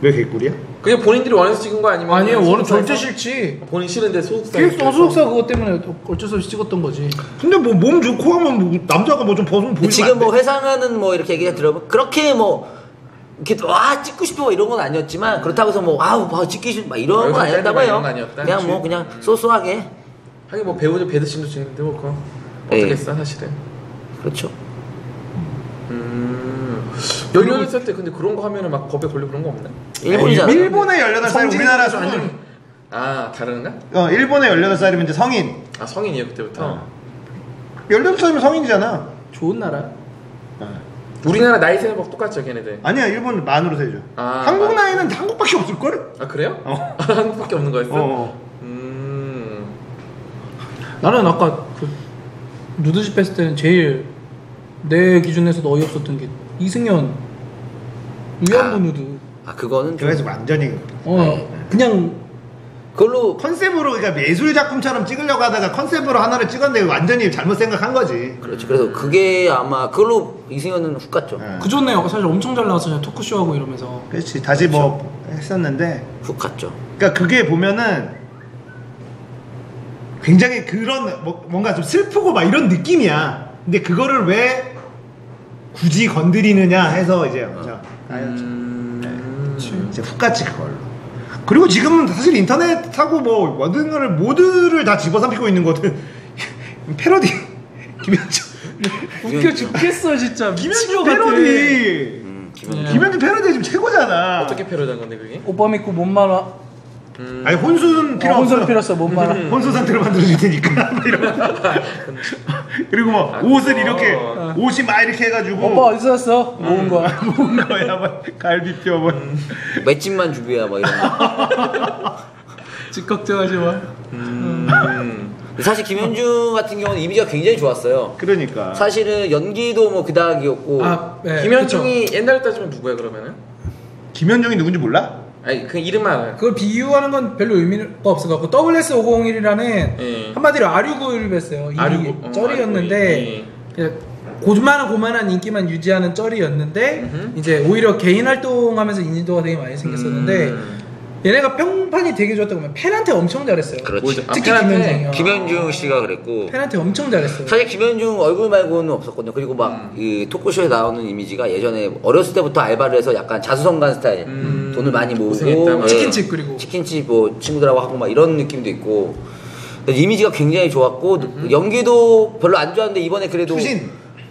왜 개꿀이야? 그게 본인들이 원해서 찍은 거 아니면? 아니에요, 원은 소속사에서? 절대 싫지. 본인 싫은데 소속사. 소속사 그것 때문에 어쩔 수 없이 찍었던 거지. 근데 뭐 몸 좋고 하면 뭐 남자가 뭐 좀 벗으면 보이면 지금 안 돼? 뭐 회상하는 뭐 이렇게 얘기 들어보면 그렇게 뭐 이렇게 와 찍고 싶어 이런 건 아니었지만 그렇다고 해서 뭐 아우 뭐 찍기 싫 막 이런 건 아니었다고 이런 해요. 건 아니었다? 그냥 뭐 그냥 쏘쏘하게 하긴 뭐 배우들 배드신도 찍는데 뭐 그거 예. 어떻겠어 사실은. 그렇죠. 18살 때 근데 그런 거 하면은 막 법에 걸리고 그런 거 없나? 일본이잖아. 일본의 18살 우리나라 성진이 스물. 아 다른가? 일본의 18살이면 이제 성인. 아 성인이에요 그때부터. 18살이면 성인이잖아. 좋은 나라. 우리나라 나이 세는 법 똑같죠 걔네들. 아니야 일본 만으로 세죠. 아, 한국 만. 나이는 한국밖에 없을 걸? 아 그래요? 한국밖에 없는 거였어? 나는 아까 그 누드집 했을 때는 제일 내 기준에서도 어이없었던 게 이승연 위안부 누드. 아 그거는 좀 그래서 완전히 그냥 그걸로 컨셉으로 그러니까 예술 작품처럼 찍으려고 하다가 컨셉으로 하나를 찍었는데 완전히 잘못 생각한 거지. 그렇지. 그래서 그게 아마 그걸로 이승현은 훅 갔죠. 그 전에 사실 엄청 잘 나왔잖아요. 토크쇼 하고 이러면서. 그렇지. 다시 뭐 했었는데. 훅 갔죠. 그러니까 그게 보면은 굉장히 그런 뭔가 좀 슬프고 막 이런 느낌이야. 근데 그거를 왜 굳이 건드리느냐 해서 이제 나였죠. 이제 훅같이 그걸로. 그리고 지금은 사실 인터넷하고 뭐 모든 거를 모두를 다 집어삼키고 있는 거든. 패러디 김현주. 웃겨 죽겠어 진짜. 김현주 패러디. 김현주 패러디 지금 최고잖아. 어떻게 패러디한 건데 그게? 오빠 믿고 못 말아. 아니 혼수는 필요 없어. 혼수는 필요 없어 못 말아. 혼수 상태로 만들어줄 테니까 막 이런 거. 그리고 뭐 옷을 이렇게 옷이 막 이렇게 해가지고 오빠 어디서 왔어? 모은 거야. 모은 거야 막 갈비뼈 뭐. 맷집만 주비야 뭐 이런 거. 집 걱정하지 마. 사실 김현중 같은 경우는 이미지가 굉장히 좋았어요. 그러니까 사실은 연기도 뭐 그닥이었고 네, 김현중이 옛날에 따지면 누구야 그러면은? 김현중이 누군지 몰라? 아니 그 이름만 알아요. 그걸 비유하는 건 별로 의미가 없어갖고 WS501이라는 한마디로 아류구를 했어요. 이게 쩔이었는데 고만한 인기만 유지하는 쩔이었는데 이제 오히려 개인 활동하면서 인지도가 되게 많이 생겼었는데 얘네가 평판이 되게 좋았다고 하면 팬한테 엄청 잘했어요. 그렇지. 특히 김현중이요. 김현중 씨가 그랬고 팬한테 엄청 잘했어요. 사실 김현중 얼굴 말고는 없었거든요. 그리고 막 이 토크쇼에 나오는 이미지가 예전에 어렸을 때부터 알바를 해서 약간 자수성가한 스타일, 돈을 많이 모으고 고생했다. 치킨집 그리고 치킨집 뭐 친구들하고 하고 막 이런 느낌도 있고 이미지가 굉장히 좋았고 연기도 별로 안 좋았는데 이번에 그래도 추신.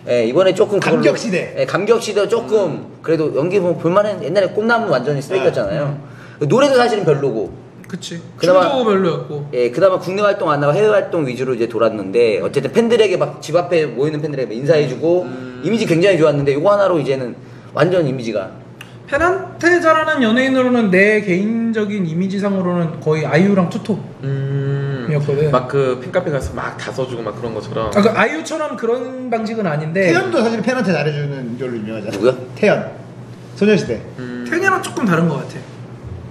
예, 이번에 조금 감격시대. 예, 감격시대 조금 그래도 연기 보면 볼만한. 옛날에 꽃나무 완전히 쓰레기였잖아요. 노래도 사실은 별로고. 그치. 그나마- 춤도 별로였고. 예, 그나마 국내 활동 안 나가 해외 활동 위주로 이제 돌았는데 어쨌든 팬들에게 막 집 앞에 모이는 팬들에게 인사해주고 이미지 굉장히 좋았는데 이거 하나로 이제는 완전 이미지가 페난테 잘하는 연예인으로는 내 개인적인 이미지상으로는 거의 아이유랑 투톱이었거든. 막 그 팬카페 가서 막 다 써주고 막 그런 것처럼. 그 아이유처럼 그런 방식은 아닌데. 태연도 사실 팬한테 잘해주는 걸로 유명하잖아. 누구야? 태연. 소녀시대. 태연이랑 조금 다른 것 같아.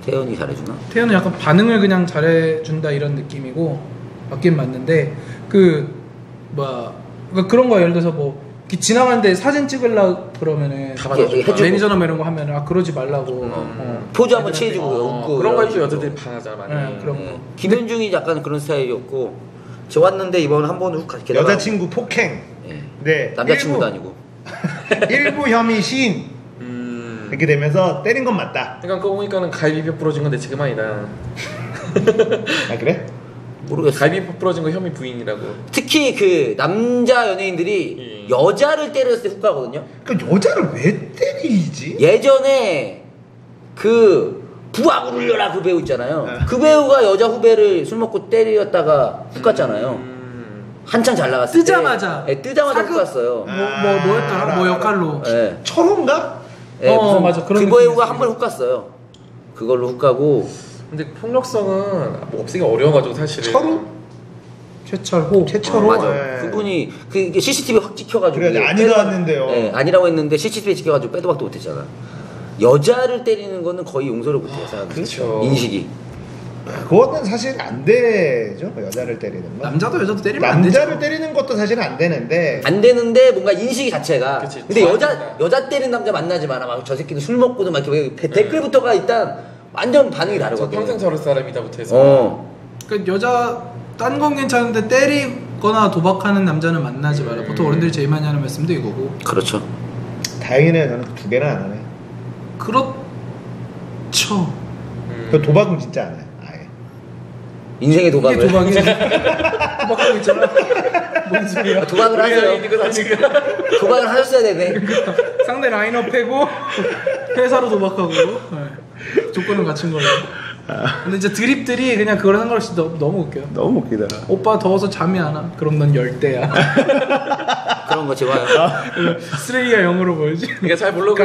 태연이 잘해주나? 태연은 약간 반응을 그냥 잘해준다 이런 느낌이고 맞긴 맞는데 그러니까 그런 거 예를 들어서 뭐 이렇게 지나가는데 사진 찍으려 그러면은 다 받아주고. 해주고. 매니저나 뭐 이런 거 하면 그러지 말라고 포즈 한번 취해주고 웃고 그런 거 해도 이런 여자들이 식으로. 반하잖아 많이. 네, 그런 거. 네. 김현중이 약간 그런 스타일이었고 저 왔는데 이번 한 번 훅 게다가 여자친구 폭행. 예. 네. 남자친구도 아니고 일부 혐의 시인. 이렇게 되면서 때린 건 맞다. 그러니까 그거 보니까는 갈비뼈 부러진 건 내 책임 아니다. 아 그래? 모르겠어. 갈비뼈 부러진 거 혐의 부인이라고. 특히 그 남자 연예인들이 여자를 때렸을 때 훅 가거든요. 그러니까 여자를 왜 때리지? 예전에 그 부악을 울려라 그 배우 있잖아요. 그 배우가 여자 후배를 술 먹고 때렸다가 훅 갔잖아요. 한창 잘 나갔을 뜨자마자. 때. 네, 뜨자마자 훅 사극. 갔어요. 뭐였더라? 알아, 뭐 알아. 역할로. 네. 철호인가? 네, 맞아. 그런 그 배우가 느낌이었어요. 한 번 훅 갔어요. 그걸로 훅 가고 근데 폭력성은 뭐 없애기 어려워가지고 사실은. 철호? 최철호. 최철호? 맞아. 네. 그분이 이게 CCTV 확 찍혀가지고 그래, 이게 아니라 빼도- 왔는데요. 네, 아니라고 했는데 CCTV 찍혀가지고 빼도 박도 못했잖아. 여자를 때리는 거는 거의 용서를 못해요. 생각보다. 그렇죠. 인식이. 그거는 사실 안 되죠. 여자를 때리는 건. 남자도 여자도 때리면 안 되죠. 남자를 때리는 것도 사실은 안 되는데. 안 되는데 뭔가 인식이 자체가. 그치. 근데 좋아한다. 여자 때리는 남자 만나지 마라. 막 저 새끼는 술 먹고도 막 이렇게 댓글부터가 일단 완전 반응이 저 다르거든. 평생 저럴 사람이다부터 해서. 그 여자 딴 건 괜찮은데 때리거나 도박하는 남자는 만나지 마라. 보통 어른들이 제일 많이 하는 말씀도 이거고. 그렇죠. 다행이네. 저는 두 개는 안 하네. 그렇죠. 그 도박은 진짜 안 해. 아예. 인생의 이게 도박을. 도박이지. 도박하고 있잖아. 뭔 소리야? 도박을 하세요. 이거 지금. 도박을 하셨어야 되네. 상대 라인업 패고 회사로 도박하고 네. 조건은 갖춘 걸로. 근데 이제 드립들이 그냥 그거랑 상관없이 너무 웃겨요. 너무 웃기다. 오빠 더워서 잠이 안 와. 그럼 넌 열대야. 그런 거 좋아요. 쓰레기가 영어로 보이지. 그러니까 잘 모르고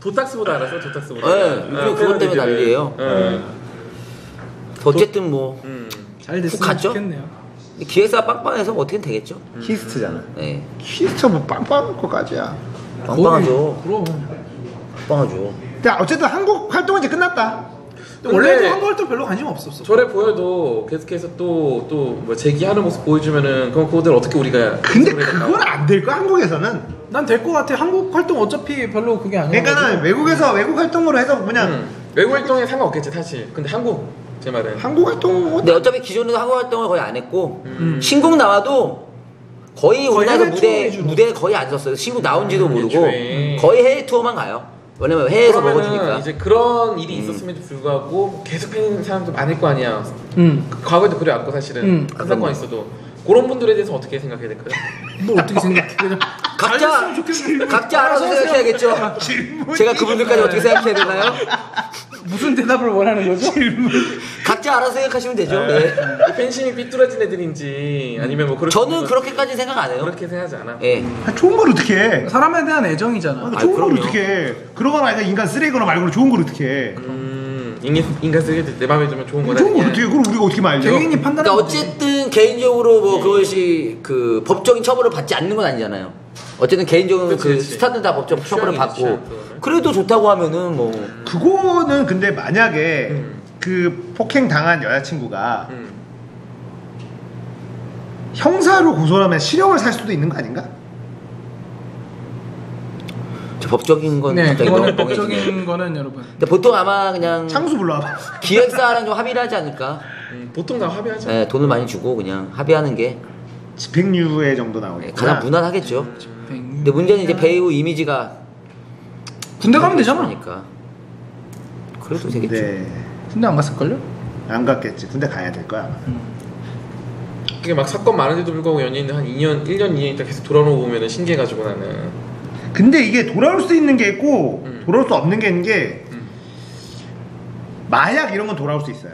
도탁스보다 알았어 도탁스보다. 네, 요즘 그것 때문에 난리예요. 어쨌든 뭐 잘 훅 됐으면 갔죠? 좋겠네요. 기획사가 빵빵해서 뭐 어떻게든 되겠죠. 키스트잖아. 네, 키스트 뭐 빵빵한 거까지야. 빵빵하죠. 그럼. 빵빵하죠. 근데 어쨌든 한국 활동은 이제 끝났다. 근데 원래도 한국 활동 별로 관심 없었어. 저래 보여도 계속해서 또뭐 제기하는 모습 보여주면은 그럼 그거들 어떻게 우리가. 근데 해석을 해야 그건 안 될 거야 한국에서는. 난 될 것 같아. 한국 활동 어차피 별로 그게 아니야. 그러니까는 외국 활동으로 해서 그냥 외국 활동에 상관없겠지 사실. 근데 한국 제 말은. 한국 활동 근데 어차피 기존에도 한국 활동을 거의 안 했고 신곡 나와도 거의 우리나라에서 해외 투어 위주로. 무대에 거의 안 섰어요. 신곡 나온지도 모르고 애초에. 거의 해외 투어만 가요. 왜냐면 해외에서 그러면은 먹어주니까. 이제 그런 일이 있었음에도 불구하고 계속 팬인 사람도 많을 거 아니야. 응. 과거에도 그래왔고 사실은 큰 사건 있어도 그런 분들에 대해서 어떻게 생각해야 될까요? 뭐 어떻게 생각해? 그냥 각자 알아서 생각해야겠죠. 제가 그분들까지 어떻게 생각해야 되나요? 무슨 대답을 원하는 거죠? 각자 알아서 생각하시면 되죠. 네. 팬심이 삐뚤어진 애들인지 아니면 뭐 그렇게 저는 그렇게까지 생각 안 해요. 그렇게 생각하지 않아. 예. 좋은 걸 어떻게 해? 사람에 대한 애정이잖아. 좋은 걸 그럼요. 어떻게 해? 그러거나 아니라 인간 쓰레기거나 말고는 좋은 걸 어떻게 해? 인간 쓰레기 내 맘에 들면 좋은 거다. 좋은 걸 어떻게 해? 그걸 우리가 어떻게 말려? 개인이 판단하는 그러니까 거지. 어쨌든 개인적으로 뭐 그것이 그 법적인 처벌을 받지 않는 건 아니잖아요. 어쨌든 개인적으로 그치, 그 그치. 스타는 다 법적 처벌을 취향이지, 받고 취향, 그거는. 그래도 좋다고 하면은 뭐 그거는 근데 만약에 그 폭행 당한 여자친구가 형사로 고소를 하면 실형을 살 수도 있는 거 아닌가? 저 법적인 건 네, 갑자기 그거는 너무 뻥해지네. 법적인 거는 여러분. 근데 보통 아마 그냥 창수 불러와봐. 기획사랑 좀 합의를 하지 않을까. 보통 다 합의하죠. 네, 돈을 많이 주고 그냥 합의하는 게 집행유예 정도 나오겠구나. 가장 무난하겠죠. 근데 문제는 이제 배우 이미지가 군대 가면 되잖아. 그러니까 그래도 되겠죠. 네. 군대 안 갔을걸요? 안 갔겠지. 군대 가야 될 거야. 아마. 이게 막 사건 많은데도 불구하고 연예인들 한 2년, 1년, 2년 있다 계속 돌아오는 거 보면은 신기해가지고 나는. 근데 이게 돌아올 수 있는 게 있고 돌아올 수 없는 게 있는 게 마약 이런 건 돌아올 수 있어요.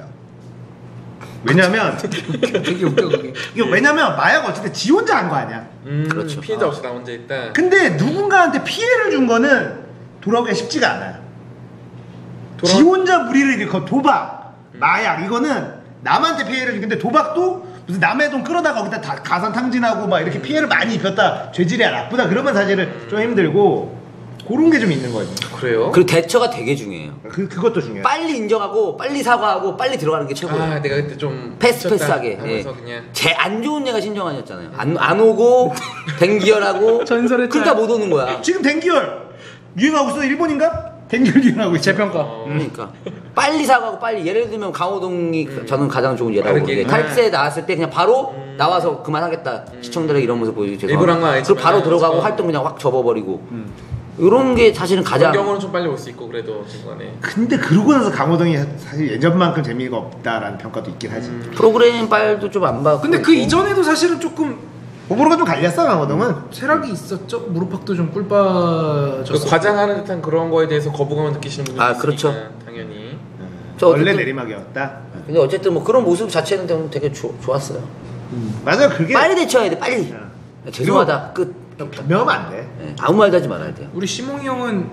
왜냐면 되게 웃겨 그게. 이게 왜냐면 마약 어쨌든 지 혼자 한 거 아니야. 그렇죠. 피해자 없이 나 혼자 있다. 근데 누군가한테 피해를 준 거는 돌아오기가 쉽지가 않아요. 지 혼자 무리를 일으켜 도박, 마약 이거는 남한테 피해를 주는데 도박도 무슨 남의 돈 끌어다가 거기다 다 가산 탕진하고 막 이렇게 피해를 많이 입혔다 죄질이 나쁘다 그러면 사실은 좀 힘들고 그런 게 좀 있는 거지. 그래요? 그리고 대처가 되게 중요해요. 그것도 중요해. 빨리 인정하고 빨리 사과하고 빨리 들어가는 게 최고예요. 아 내가 그때 좀 패스하게. 하면서 예. 그냥 제 안 좋은 애가 신정환이었잖아요. 안 오고 댕기열하고 전설의 그러니까 못 오는 거야. 지금 댕기열 유행하고 있어. 일본인가? 댕기열 유행하고 있어. 재평가. 그러니까 빨리 사과하고 빨리 예를 들면 강호동이 저는 가장 좋은 예라고 빠르게. 보는데 탈세 나왔을 때 그냥 바로 나와서 그만하겠다 시청자들에게 이런 모습 보여주기 일부러 한건 죄송합니다. 아니지만 그리고 바로 들어가고 그래서. 활동 그냥 확 접어버리고 이런 게 사실은 그런 가장 경우는 좀 빨리 올 수 있고 그래도 중간에 근데 그러고 나서 강호동이 사실 예전만큼 재미가 없다라는 평가도 있긴 하지. 프로그램 빨도 좀 안 받고 근데 그 있고. 이전에도 사실은 조금 호불호가 좀 갈렸어 강호동은. 쇠락이 있었죠. 무릎팍도 좀 꿀 빠졌어. 그 과장하는 듯한 그런 거에 대해서 거부감을 느끼시는 분들이 아, 있으니까 그렇죠. 당연히 저 원래 어쨌든- 내리막이었다. 근데 어쨌든 뭐 그런 모습 자체는 되게 좋았어요. 맞아 그게 빨리 대처해야 돼 빨리. 죄송하다 끝. 변명하면 안 돼. 네, 아무 말도 하지 말아야 돼요. 우리 시몽이 형은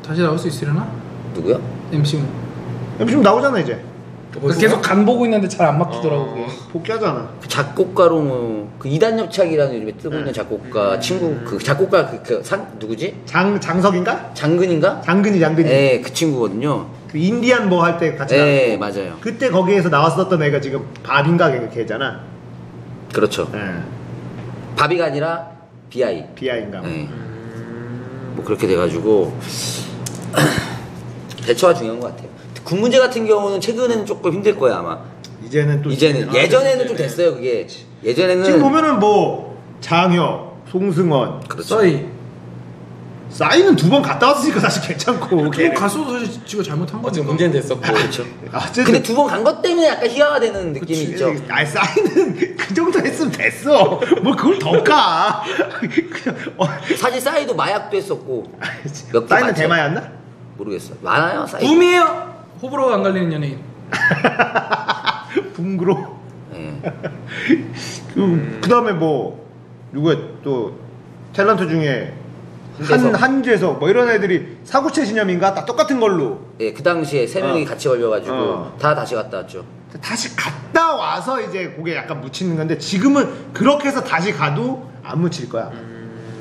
다시 나올 수 있으려나? 누구요? MC몽. 지금 나오잖아 이제. 계속 간 보고 있는데 잘 안 막히더라고 그게. 복귀하잖아. 그 작곡가로 그 이단협착이라는 요즘에 뜨고 있는 작곡가 친구 그 작곡가 누구지? 장석인가? 장근인가? 장근이. 네, 그 친구거든요. 그 인디안 뭐 할 때 같이 네, 나왔고. 맞아요. 그때 거기에서 나왔었던 애가 지금 밥인가 걔잖아. 그렇죠. 예. 바비가 아니라 BI. 비아인가. 네. 뭐 그렇게 돼가지고 대처가 중요한 것 같아요. 군 문제 같은 경우는 최근에는 조금 힘들 거예요 아마. 이제는 또 이제는 예전에는 좀 됐어요 그게. 예전에는 지금 보면은 뭐 장혁, 송승헌, 그렇죠. 써이. 싸이는 2번 갔다 왔으니까 사실 괜찮고. 걔 갔어도 사실 지가 잘못한 거지. 어쨌든 문제는 됐었고 그렇죠. 어쨌든 근데 2번 간 것 때문에 약간 희화가 되는 느낌이 있죠. 아니 싸이는 그 정도 했으면 됐어. 뭘 그걸 더 까. 그냥 사실 싸이도 마약도 했었고 몇개 싸이는 많죠. 대마였나? 모르겠어요. 많아요 싸이. 붐이에요. 호불호가 안 갈리는 연예인. 붕그로. 네. 그다음에 뭐 누구야 또 탤런트 중에 한재석. 한재석 뭐 이런 애들이 사구체 신념인가 다 똑같은 걸로 네, 그 당시에 3명이 같이 걸려가지고 다 다시 갔다 왔죠. 다시 갔다 와서 이제 그게 약간 묻히는 건데 지금은 그렇게 해서 다시 가도 안 묻힐 거야.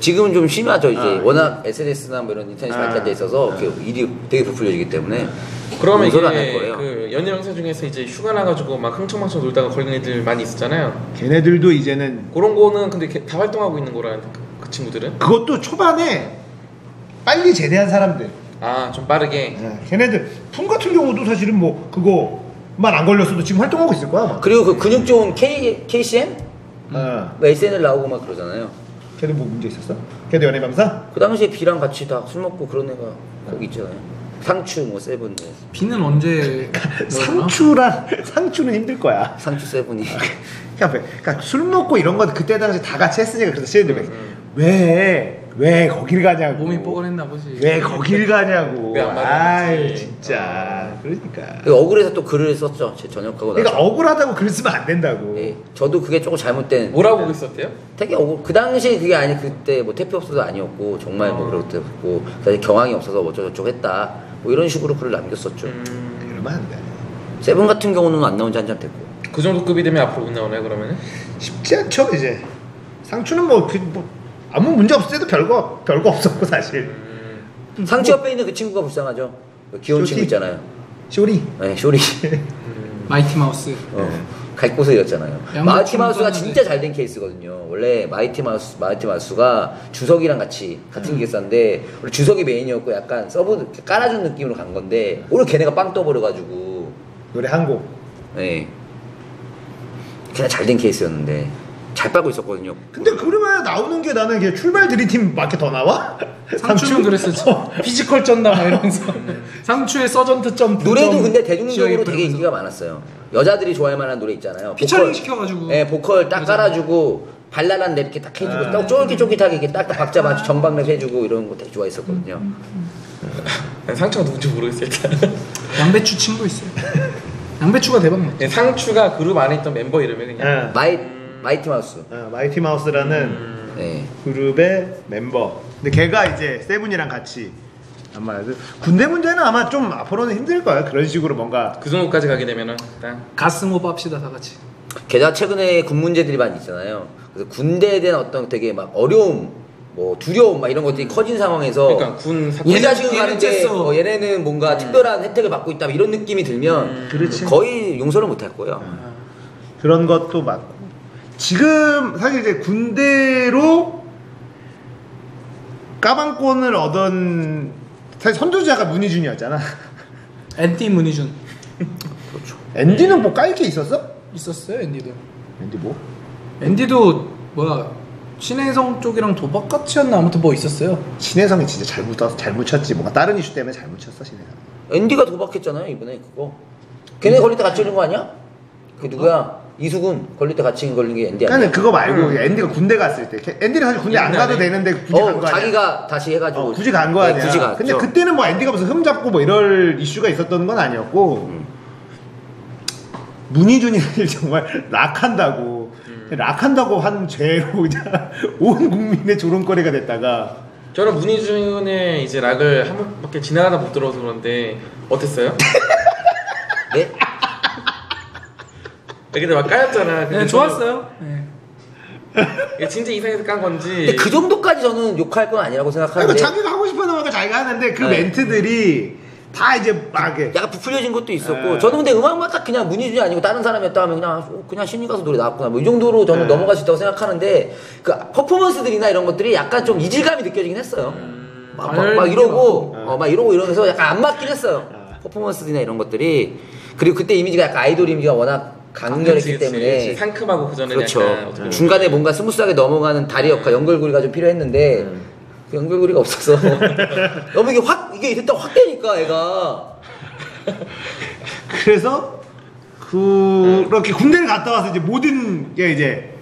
지금은 좀 심하죠 이제 워낙 SNS나 뭐 이런 인터넷이 발달돼 있어서 그 일이 되게 부풀려지기 때문에 그러면 용서를 안할 이게 거예요. 그 연예 영사 중에서 이제 휴가 나가지고 막 흥청망청 놀다가 걸린 애들 많이 있었잖아요. 걔네들도 이제는 그런 거는 근데 다 활동하고 있는 거라는 그 친구들은 그것도 초반에 빨리 제대한 사람들. 아 좀 빠르게 걔네들 품 같은 경우도 사실은 뭐 그거만 안 걸렸어도 지금 활동하고 있을 거야. 아마. 그리고 그 근육 좋은 KCM? 어. 뭐 SNL 나오고 막 그러잖아요. 걔도 뭐 문제 있었어? 걔도 연애감사? 그 당시에 B랑 같이 다 술 먹고 그런 애가 거기 있잖아요. 상추 뭐 세븐 뭐. 비는 언제 넣었나? 상추는 힘들 거야. 상추 세븐이 그러니까 술 먹고 이런 건 그때 당시 다 같이 했으니까 그래서 시애들 왜 거길 가냐고. 몸이 뻐근했나 보지. 왜 거길 가냐고. 왜안 아유 맞았지? 진짜. 그러니까. 그 억울해서 또 글을 썼죠. 제 전역하고 나서. 그러니까 억울하다고 글 쓰면 안 된다고. 예, 저도 그게 조금 잘못된. 뭐라고 있었대요? 되게 억울. 그 당시에 그게 아니 그때 뭐 태피 없어도 아니었고 정말 뭐 그렇고 사실 경황이 없어서 어쩌고저쩌고 했다. 뭐 이런 식으로 글을 남겼었죠. 그러면 안 돼. 세븐 같은 경우는 안 나온 지 한참 됐고. 그 정도 급이 되면 앞으로 못 나오나요 그러면은? 쉽지 않죠 이제. 상추는 뭐 아무 문제 없을 때도 별거 없었고 사실. 상추 옆에 있는 그 친구가 불쌍하죠. 그 귀여운 쇼티? 친구 있잖아요. 쇼리. 네, 쇼리. 마이티 마우스. 갈 곳을 잃었잖아요. 양복 마이티 마우스가 좀 진짜 잘 된 케이스거든요. 원래 마이티 마우스가 주석이랑 같은 기획사인데 원래 주석이 메인이었고 약간 서브 깔아준 느낌으로 간 건데 오늘 걔네가 빵 떠버려가지고 노래 한 곡. 네. 그냥 잘 된 케이스였는데 잘 빨고 있었거든요. 근데 그러면 나오는 게 나는 걔 출발 드림팀 밖에 더 나와? 상추는 그랬었죠. 피지컬 쩐다 막 이러면서. 상추의 서전트 점프. 노래도 근데 대중적으로 되게 인기가 많았어요. 여자들이 좋아할 만한 노래 있잖아요. 피처링 시켜가지고. 네, 보컬 딱 깔아주고 발랄한 랩 이렇게 딱 해주고 딱 쫄깃쫄깃하게 이렇게 딱딱 박자 맞춰 정박랩 해주고 이런 거 되게 좋아했었거든요. 상처가 누군지 모르겠어요 일단. 양배추 친구 있어요. 양배추가 대박 났죠. 네, 상추가 그룹 안에 있던 멤버 이름이 그냥. 마이티 마우스. 마이티 마우스라는 네. 그룹의 멤버. 근데 걔가 이제 세븐이랑 같이 아마 군대 문제는 아마 좀 앞으로는 힘들 거야. 그런 식으로 뭔가 그 정도까지 가게 되면은 딱. 가스모브 합시다 다 같이. 게다가 최근에 군 문제들이 많이 있잖아요. 그래서 군대에 대한 어떤 되게 막 어려움, 뭐 두려움 막 이런 것들이 커진 상황에서 그러니까 군 사건. 우리 자식은 얘는 가는데 쨌어. 얘네는 뭔가 특별한 혜택을 받고 있다 이런 느낌이 들면 그렇지. 거의 용서를 못 할 거예요. 그런 것도 맞고 지금 사실 이제 군대로 까방권을 얻은 사실 선두자가 문희준이었잖아. 앤티 문희준 앤디는 뭐 깔 게 있었어? 있었어요. 앤디도. 앤디 뭐? 앤디도 뭐야 신혜성 쪽이랑 도박 같이였나 아무튼 뭐 있었어요. 신혜성이 진짜 잘 묻혔지. 뭔가 다른 이슈 때문에 잘 묻혔어 신혜성. 앤디가 도박했잖아요 이번에 그거. 걔네 걸릴 때 같이 걸린 거 아니야? 그 누구야? 이수근 걸릴 때 같이 걸린 게 앤디 아니야? 나는 그거 말고 앤디가 군대 갔을 때 앤디는 사실 군대 안 가도 되는데 굳이 간 거 아니야? 자기가 다시 해가지고 굳이 간 거 아니야? 굳이 갔죠. 근데 그때는 뭐 앤디가 무슨 흠 잡고 뭐 이럴 이슈가 있었던 건 아니었고 문희준이 사실 정말 락한다고 한 죄로 그냥 온 국민의 조롱거리가 됐다가 저는 문희준의 이제 락을 한 번밖에 지나가다 못 들어서 그런데 어땠어요? 네? 근데 막 까였잖아. 근데 네, 좋았어요. 네. 이게 진짜 이상해서 깐 건지. 근데 그 정도까지 저는 욕할 건 아니라고 생각하는데 그러니까 자기가 하고 싶은 음악을 자기가 하는데 그 네. 멘트들이 다 이제 막 이렇게 약간 부풀려진 것도 있었고 네. 저는 근데 음악만 딱 그냥 문희준이 아니고 다른 사람이었다 하면 그냥 신인 가수 노래 나왔구나 뭐 이 정도로 저는 네. 넘어갈 수 있다고 생각하는데 그 퍼포먼스들이나 이런 것들이 약간 좀 이질감이 느껴지긴 했어요. 막 이러고 막 이러고 이러면서 약간 안 맞긴 했어요. 퍼포먼스들이나 이런 것들이. 그리고 그때 이미지가 약간 아이돌 이미지가 워낙 강렬했기 때문에 상큼하고 그 전에 그렇죠. 약간 어떻게 중간에 뭔가 스무스하게 넘어가는 다리 역할 연결고리가 좀 필요했는데 그 연결고리가 없어서 너무 이게 일단 확 되니까 애가 그래서 그렇게 군대를 갔다 와서 이제 모든 게 이제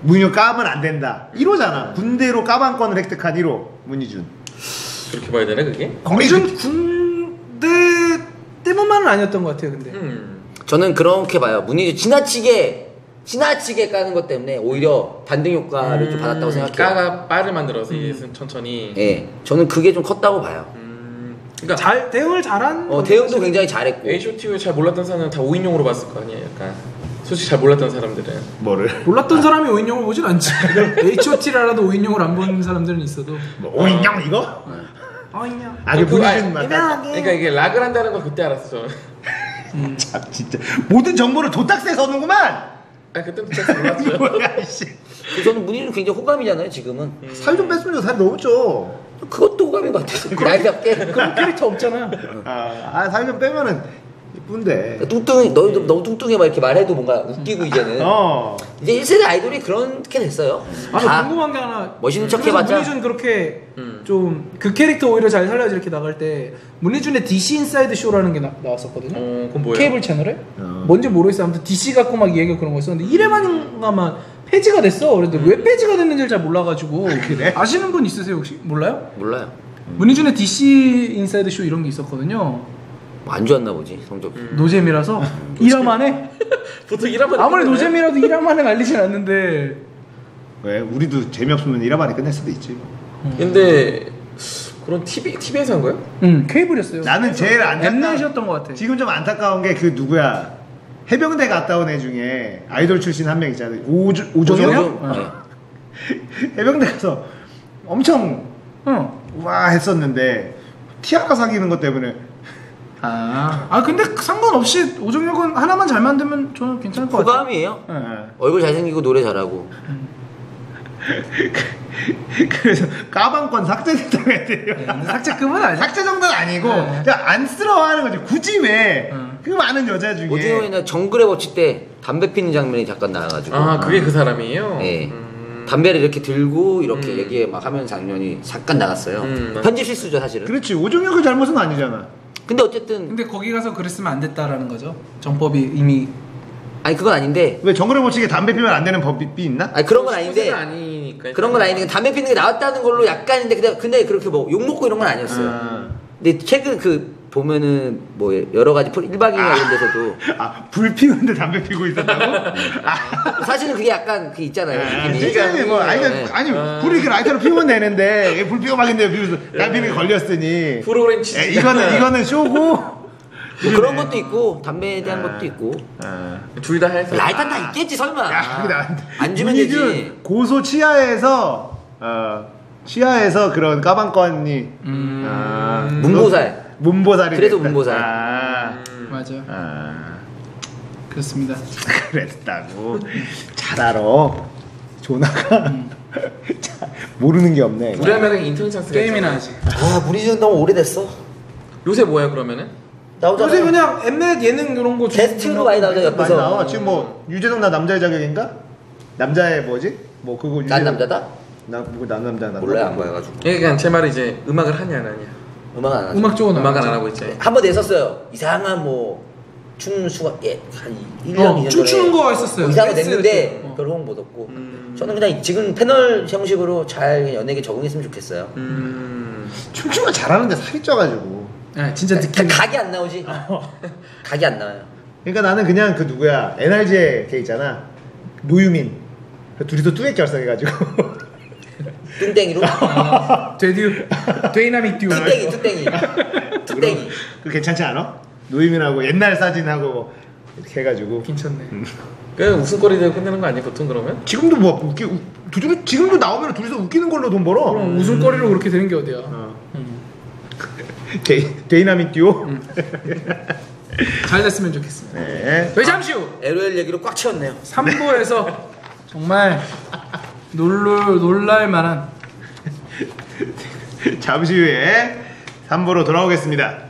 문희준 까면 안 된다 1호잖아. 군대로 까방권을 획득한 1호 문희준. 그렇게 봐야 되나 그게? 문희준 군대 때문만은 아니었던 것 같아요. 근데 저는 그렇게 봐요. 문희준 지나치게 까는 것 때문에 오히려 반등 효과를 좀 받았다고 생각해요. 까가 빠를 만들어서 이게 천천히. 예, 저는 그게 좀 컸다고 봐요. 그러니까 대응을 잘한. 대응도 굉장히 잘했고. H.O.T.를 잘 몰랐던 사람은 다 5인용으로 봤을 거 아니에요. 약간 솔직히 잘 몰랐던 사람들은. 뭐를? 몰랐던 사람이 5인용을 보진 않지. H.O.T를 알아도 5인용을 안 본 사람들은 있어도. 뭐 오인형 이거? 어이냐. 아니 그, 문희준 맞다. 그러니까 이게 락을 한다는 걸 그때 알았어 저는. 참 진짜 모든 정보를 도딱새에 서는구만. 아 그때는 진짜 몰랐죠. 뭐야 이씨. 저는 문희준 굉장히 호감이잖아요. 지금은. 살 좀 뺐으면 살 너무 쪄. 그것도 호감인 것 같아요. 나이답게. 그런 캐릭터 없잖아. 살 좀 빼면은 이쁜데. 뚱뚱이 너무 뚱뚱해 막 이렇게 말해도 뭔가 웃기고 이제는. 이제 1세대 아이돌이 그렇게 됐어요. 아, 다 궁금한 게 하나. 멋있는 척 그래서 해봤자. 문희준 그렇게 좀 그 캐릭터 오히려 잘 살려서 이렇게 나갈 때 문희준의 DC 인사이드 쇼라는 게 나왔었거든요. 그건 뭐예요? 케이블 채널에. 뭔지 모르겠어요. 아무튼 DC 갖고 막 얘기가 그런 거 있었는데 1회만인가만 폐지가 됐어. 그런데 왜 폐지가 됐는지를 잘 몰라가지고. 그래? 아시는 분 있으세요 혹시? 몰라요? 몰라요. 문희준의 DC 인사이드 쇼 이런 게 있었거든요. 안 좋았나 보지 성적이. 노잼이라서 1화 만에 보통 이라만 아무리 노잼이라도 1화 만에 갈리진 않는데. 왜 우리도 재미없으면 1화 만에 끝낼 수도 있지. 근데 그런 TV에서 한 거예요? 케이블이었어요. 나는 제일 엠넷이었던 것 같아. 지금 좀 안타까운 게 그 누구야 해병대 갔다 온 애 중에 아이돌 출신 한 명 있잖아. 오종혁? 네. 해병대 가서 엄청 와 했었는데 티아라 사귀는 것 때문에 근데 상관없이 오종혁은 하나만 잘 만들면 저는 괜찮을 것 같아요. 호감이에요. 네. 얼굴 잘생기고 노래 잘하고. 그래서 까방권 삭제됐다고 해야 삭제급은 아니야. 삭제 정도는 아니고 네. 그냥 안쓰러워하는 거지. 굳이 왜 그 많은 여자 중에 오징어는 정글의 법칙 때 담배 피는 장면이 잠깐 나와가지고. 아 그게 그 사람이에요? 네. 담배를 이렇게 들고 이렇게 얘기해 막 하면 장면이 잠깐 나갔어요. 편집 실수죠 사실은. 그렇지. 오종혁의 잘못은 아니잖아. 근데 어쨌든 근데 거기 가서 그랬으면 안 됐다라는 거죠. 정법이 이미. 아니 그건 아닌데. 왜 정글의 법칙에 담배 피면 안 되는 법이 있나? 아니 그런 건 아닌데. 아니니까. 그런 건 아닌데 담배 피는 게 나왔다는 걸로 약간인데 근데 그렇게 뭐 욕 먹고 이런 건 아니었어요. 근데 최근 그 보면은 뭐 여러 가지 1박 2일 이런 데서도 불 피우는데 담배 피고 있었다고? 사실은 그게 약간 그 있잖아요. 느낌이. 진짜 뭐 아니 네. 아니 불이 이렇게 라이터로 피우면 되는데 불 피워 막 있는데 피우면서 남편이 걸렸으니 프로그램 치지. 이거는 쇼고 뭐 그런 것도 있고 담배에 대한 것도 있고 둘 다 해서. 라이터는 다 있겠지 설마. 야, 안 주면 문희준 되지. 고소 치하에서 치하에서 그런 까방권이 문보살. 문보살이 그래서 됐다. 문보살. 맞아. 아, 그렇습니다. 그랬다고 잘 알아. 조나가 모르는 게 없네. 우리 하면은 인터넷 찬스. 게임이나 하지. 문희준 너무 오래됐어. 요새 뭐야 그러면은? 나오잖아. 요새 그냥 엠넷 예능 이런 거 게스트로 많이 나오죠 많이 옆에서. 나와. 지금 뭐 유재석 나 남자의 자격인가? 남자의 뭐지? 뭐 그거 난 남자다? 나 누구 난 남자 나 몰라요 안 보여가지고. 그러니까 제 말은 이제 음악을 하냐 안 하냐. 음악 안 하죠. 음악 쪽은 음악은 안 하고 있지. 한번 냈었어요. 이상한 뭐 춤수가 한 1년 2년 전에 춤추는 거 했었어요. 이상한 거 댄스 냈는데 쪽. 별 호응 못 얻고 저는 그냥 지금 패널 형식으로 잘 연예계 적응했으면 좋겠어요. 춤추는 거 잘하는데 살이 쪄가지고. 네, 진짜 느낌. 각이 안 나오지. 각이 안 나와요. 그러니까 나는 그냥 그 누구야 NRJ 걔 있잖아 노유민 그 둘이서 듀엣 결성해가지고 뚱땡이로. 데이나믹 듀오. 뚱땡이. 그 괜찮지 않아? 노유민하고 옛날 사진하고 이렇게 해가지고 괜찮네. 그 웃음거리대로 끝내는 거 아니야 보통 그러면? 지금도 뭐 지금도 나오면 둘이서 웃기는 걸로 돈 벌어. 그럼 웃음거리로 그렇게 되는 게 어디야? 데이나믹 듀오. 잘 됐으면 좋겠습니다. 네. 저희 잠시 후 LOL 얘기로 꽉 채웠네요. 3부에서 정말 놀랄 만한 잠시 후에 3부로 돌아오겠습니다.